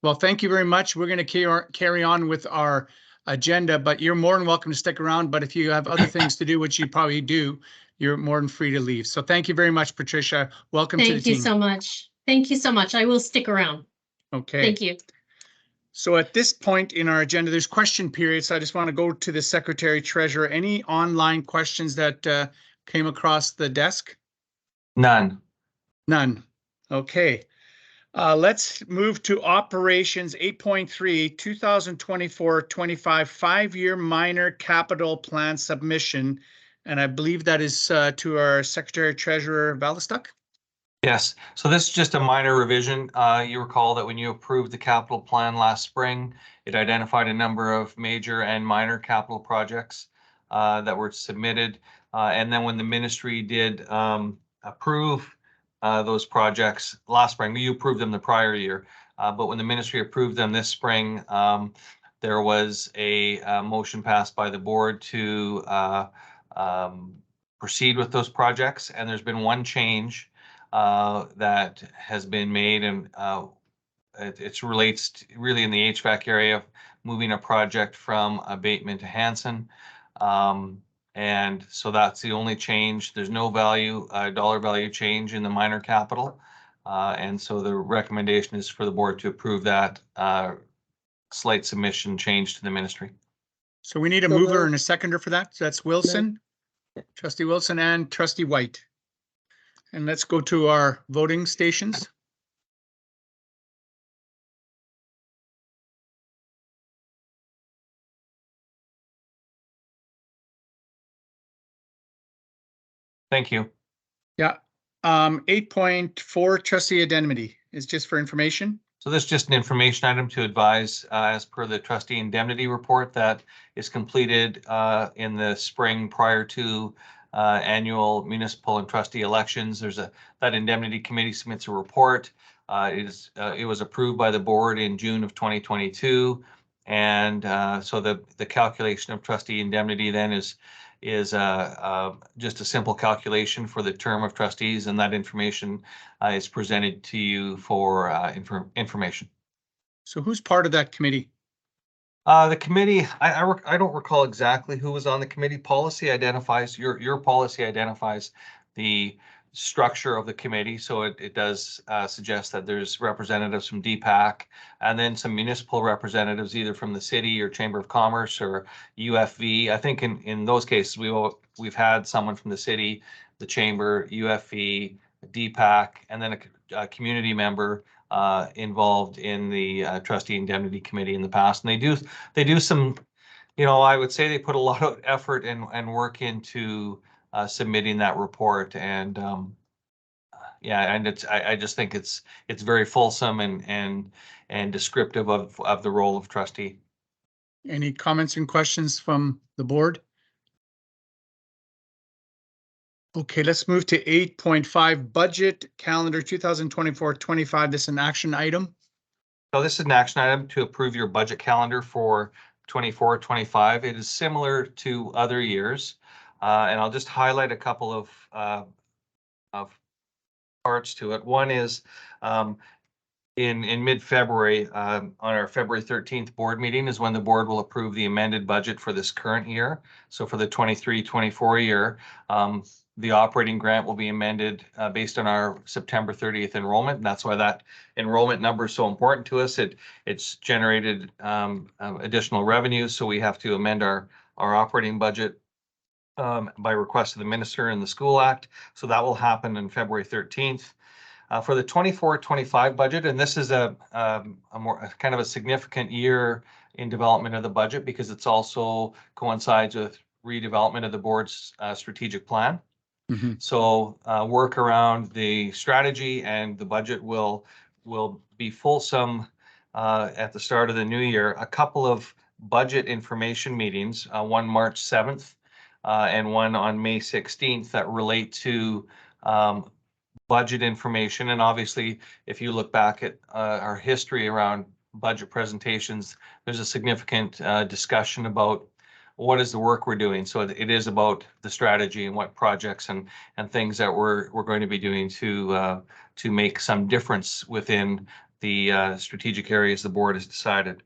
Well, thank you very much. We're going to carry on with our agenda, but you're more than welcome to stick around. But if you have other things to do, which you probably do, you're more than free to leave. So thank you very much, Patricia. Welcome to the team. Thank you so much. Thank you so much. I will stick around. Okay. Thank you. So at this point in our agenda, there's question periods. So I just want to go to the Secretary Treasurer. Any online questions that came across the desk? None. None. Okay. Let's move to operations 8.3, 2024-25 5-year minor capital plan submission. And I believe that is to our Secretary Treasurer Valistuck. Yes, so this is just a minor revision. You recall that when you approved the capital plan last spring, it identified a number of major and minor capital projects that were submitted. And then when the ministry did approve those projects last spring, you approved them the prior year, but when the ministry approved them this spring, there was a motion passed by the board to proceed with those projects. And there's been one change that has been made, and it relates to really in the HVAC area, moving a project from abatement to Hanson. And so that's the only change. There's no value, dollar value change in the minor capital. And so the recommendation is for the board to approve that slight submission change to the ministry. So we need a mover and a seconder for that. So that's Wilson, Trustee Wilson and Trustee White. And let's go to our voting stations. Thank you. Yeah. 8.4, Trustee Indemnity is just for information. So this is just an information item to advise as per the trustee indemnity report that is completed in the spring prior to annual municipal and trustee elections. There's that indemnity committee submits a report. It was approved by the board in June of 2022. And so the calculation of trustee indemnity then is just a simple calculation for the term of trustees, and that information is presented to you for information. So who's part of that committee? The committee, I don't recall exactly who was on the committee. Policy identifies, your policy identifies the structure of the committee. So it does suggest that there's representatives from DPAC and then some municipal representatives either from the city or Chamber of Commerce or UFV. I think in those cases, we've had someone from the city, the Chamber, UFV, DPAC, and then a community member involved in the trustee indemnity committee in the past. And they do some, I would say they put a lot of effort and work into submitting that report. And yeah, and I just think it's very fulsome and descriptive of the role of trustee. Any comments and questions from the board? Okay, let's move to 8.5 budget calendar 2024-25. This is an action item. So this is an action item to approve your budget calendar for 24-25. It is similar to other years, and I'll just highlight a couple of parts to it. One is in mid-February, on our February 13th board meeting is when the board will approve the amended budget for this current year. So for the 23-24 year, the operating grant will be amended based on our September 30th enrollment. And that's why that enrollment number is so important to us. It's generated additional revenues, so we have to amend our operating budget by request of the Minister in the School Act. So that will happen on February 13th. For the 24-25 budget, and this is a more kind of a significant year in development of the budget because it's also coincides with redevelopment of the board's strategic plan. So work around the strategy and the budget will be fulsome at the start of the new year. A couple of budget information meetings, one March 7th and one on May 16th that relate to budget information. And obviously, if you look back at our history around budget presentations, there's a significant discussion about what is the work we're doing. So it is about the strategy and what projects and things that we're going to be doing to make some difference within the strategic areas the board has decided.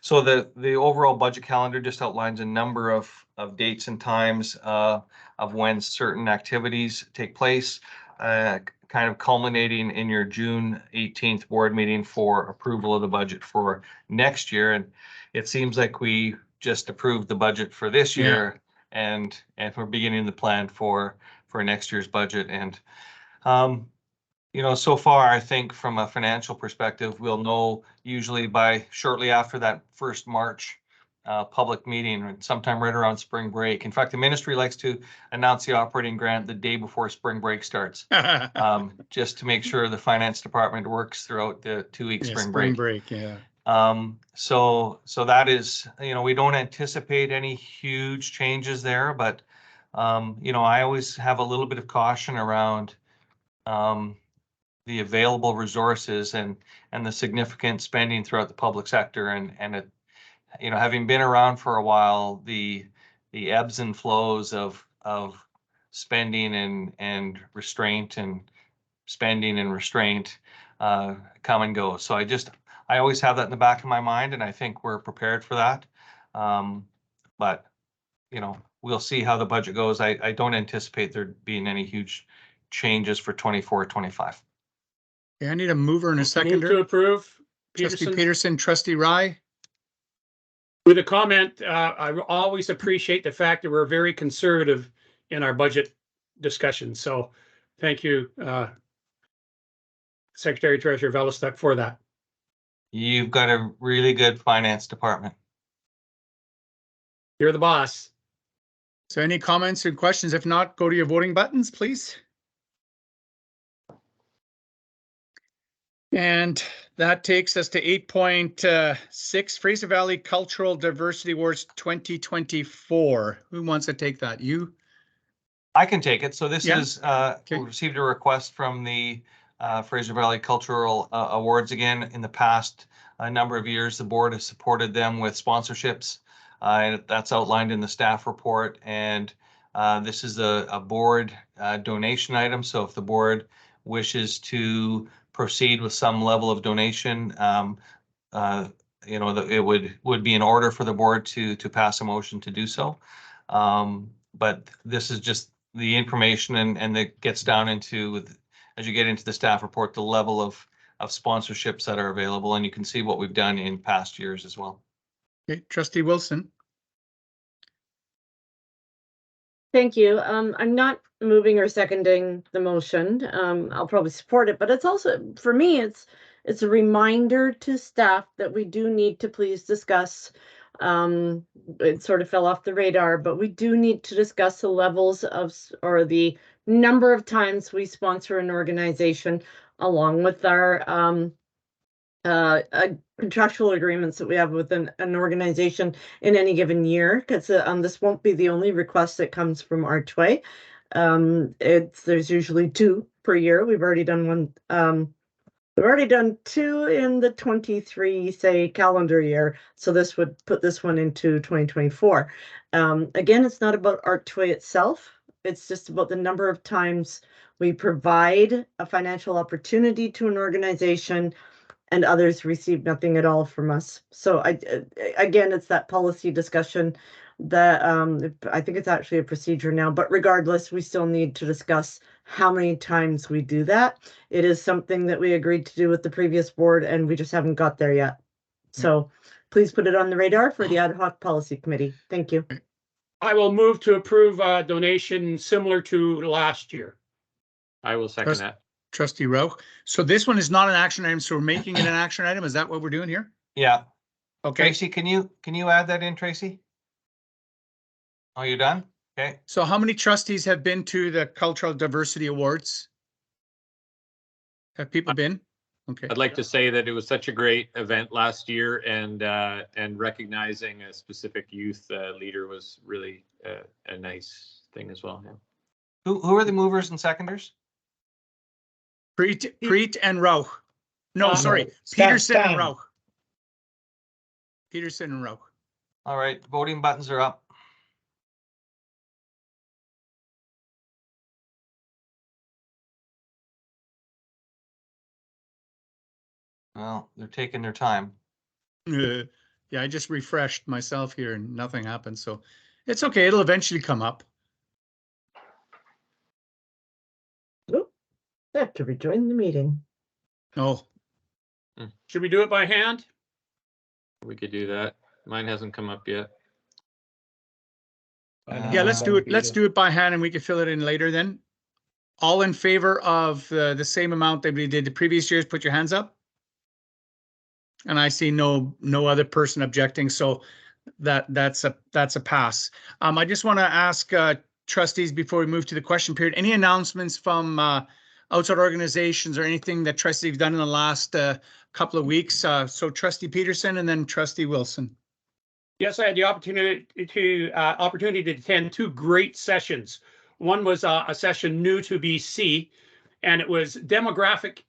So the overall budget calendar just outlines a number of dates and times of when certain activities take place, kind of culminating in your June 18th board meeting for approval of the budget for next year. And it seems like we just approved the budget for this year, and we're beginning the plan for next year's budget. And you know, so far, I think from a financial perspective, we'll know usually by shortly after that first March public meeting, sometime right around spring break. In fact, the ministry likes to announce the operating grant the day before spring break starts, just to make sure the finance department works throughout the 2-week spring break. So that is, you know, we don't anticipate any huge changes there, but you know, I always have a little bit of caution around the available resources and the significant spending throughout the public sector, and it, you know, having been around for a while, the ebbs and flows of spending and restraint and spending and restraint come and go. So I always have that in the back of my mind, and I think we're prepared for that. But you know, we'll see how the budget goes. I don't anticipate there being any huge changes for 24-25. Okay, I need a mover and a seconder. Move to approve. Trustee Peterson, Trustee Rye. With a comment, I always appreciate the fact that we're very conservative in our budget discussions. So thank you, Secretary Treasurer Velastuk, for that. You've got a really good finance department. You're the boss. So any comments and questions? If not, go to your voting buttons, please. And that takes us to 8.6, Fraser Valley Cultural Diversity Awards 2024. Who wants to take that? You? I can take it. So this is, we received a request from the Fraser Valley Cultural Awards again. In the past number of years, the board has supported them with sponsorships. That's outlined in the staff report. And this is a board donation item. So if the board wishes to proceed with some level of donation, you know, it would be in order for the board to pass a motion to do so. But this is just the information, and it gets down into, as you get into the staff report, the level of sponsorships that are available, and you can see what we've done in past years as well. Okay, Trustee Wilson. Thank you. I'm not moving or seconding the motion. I'll probably support it, but it's also, for me, it's a reminder to staff that we do need to please discuss. It sort of fell off the radar, but we do need to discuss the levels of, or the number of times we sponsor an organization, along with our contractual agreements that we have with an organization in any given year, because this won't be the only request that comes from Archway. There's usually 2 per year. We've already done one. We've already done 2 in the 23, say, calendar year. So this would put this one into 2024. Again, it's not about Archway itself. It's just about the number of times we provide a financial opportunity to an organization and others receive nothing at all from us. So again, it's that policy discussion that I think it's actually a procedure now, but regardless, we still need to discuss how many times we do that. It is something that we agreed to do with the previous board, and we just haven't got there yet. So please put it on the radar for the ad hoc policy committee. Thank you. I will move to approve a donation similar to last year. I will second that. Trustee Rowe. So this one is not an action item, so we're making it an action item. Is that what we're doing here? Yeah. Okay. Tracy, can you add that in, Tracy? Oh, you done? Okay. So how many trustees have been to the Cultural Diversity Awards? Have people been? Okay. I'd like to say that it was such a great event last year, and recognizing a specific youth leader was really a nice thing as well. Yeah. Who are the movers and seconders? Preet and Rauch. No, sorry, Stan, Peterson and Stan. Rauch. Peterson and Rauch. All right, voting buttons are up. Well, they're taking their time. Yeah, I just refreshed myself here and nothing happened, so it's okay. It'll eventually come up. Oh, I have to rejoin the meeting. Oh, Should we do it by hand? We could do that. Mine hasn't come up yet. yeah, let's do it. Let's do it by hand and we can fill it in later then. All in favor of the same amount that we did the previous years, put your hands up. And I see no other person objecting, so that's a pass. I just want to ask trustees before we move to the question period, any announcements from outside organizations or anything that trustees have done in the last couple of weeks? So Trustee Peterson and then Trustee Wilson. Yes, I had the opportunity to attend two great sessions. One was a session new to BC, and it was demographic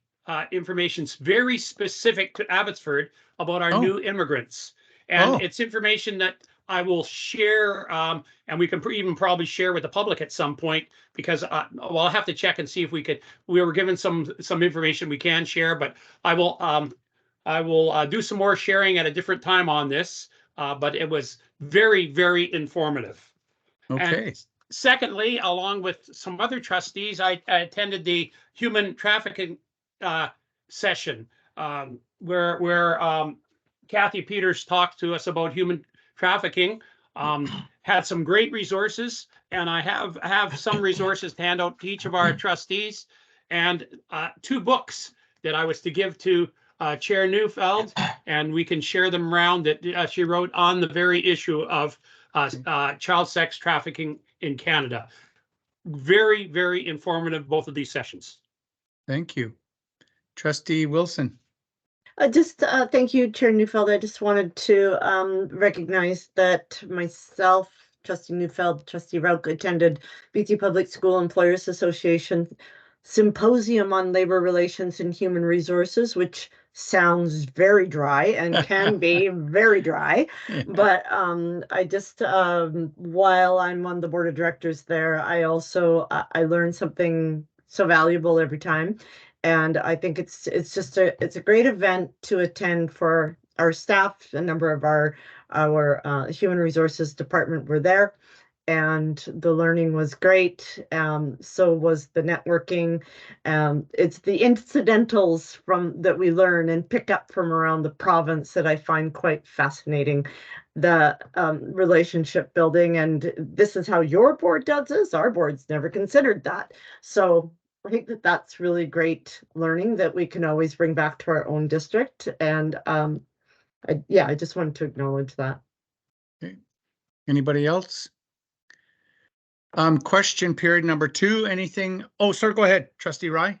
information very specific to Abbotsford about our new immigrants. And it's information that I will share, and we can even probably share with the public at some point, because well, I'll have to check and see if we were given some information we can share, but I will do some more sharing at a different time on this. But it was very, very informative. Okay. And secondly, along with some other trustees, I attended the human trafficking session where Kathy Peters talked to us about human trafficking. Had some great resources, and I have some resources to hand out to each of our trustees, and two books that I was to give to Chair Neufeld, and we can share them around, that she wrote on the very issue of child sex trafficking in Canada. Very, very informative, both of these sessions. Thank you. Trustee Wilson. Just thank you, Chair Neufeld. I just wanted to recognize that myself, Trustee Neufeld, Trustee Rauch attended BC Public School Employers Association Symposium on Labor Relations and Human Resources, which sounds very dry and can be very dry. Yeah. But I just, while I'm on the board of directors there, I also, I learned something so valuable every time. And I think it's a great event to attend for our staff. A number of our human resources department were there, and the learning was great. So was the networking. It's the incidentals that we learn and pick up from around the province that I find quite fascinating. The relationship building, and this is how your board does this. Our board's never considered that. So I think that that's really great learning that we can always bring back to our own district. And I just wanted to acknowledge that. Okay. Anybody else? Question period number 2. Anything? Oh, sir, go ahead, Trustee Rye.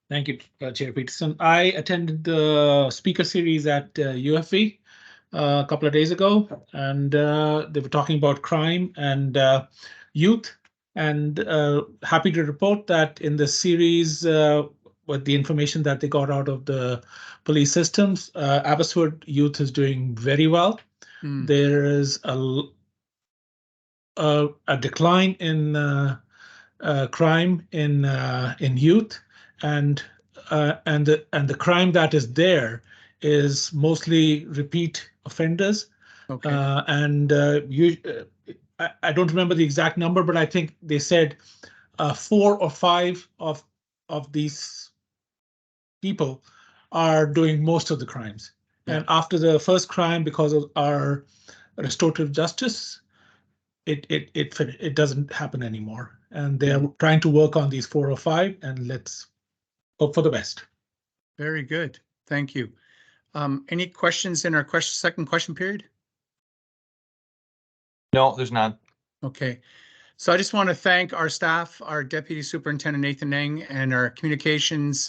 Thank you, Chair Peterson. I attended the speaker series at UFV a couple of days ago, and they were talking about crime and youth. And happy to report that in the series, with the information that they got out of the police systems, Abbotsford youth is doing very well. There is a decline in crime in youth, and the crime that is there is mostly repeat offenders. Okay. I don't remember the exact number, but I think they said 4 or 5 of these people are doing most of the crimes. Yeah. And after the first crime, because of our restorative justice, it doesn't happen anymore. And they're trying to work on these 4 or 5, and let's hope for the best. Very good. Thank you. Any questions in our second question period? No, there's not. Okay. So I just want to thank our staff, our Deputy Superintendent Nathan Eng, and our communications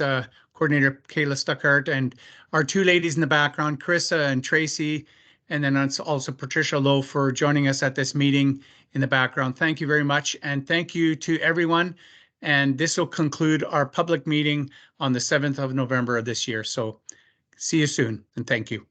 coordinator Kayla Stuckart, and our two ladies in the background, Carissa and Tracy, and then also Patricia Lowe for joining us at this meeting in the background. Thank you very much, and thank you to everyone. And this will conclude our public meeting on the 7th of November of this year. So see you soon, and thank you.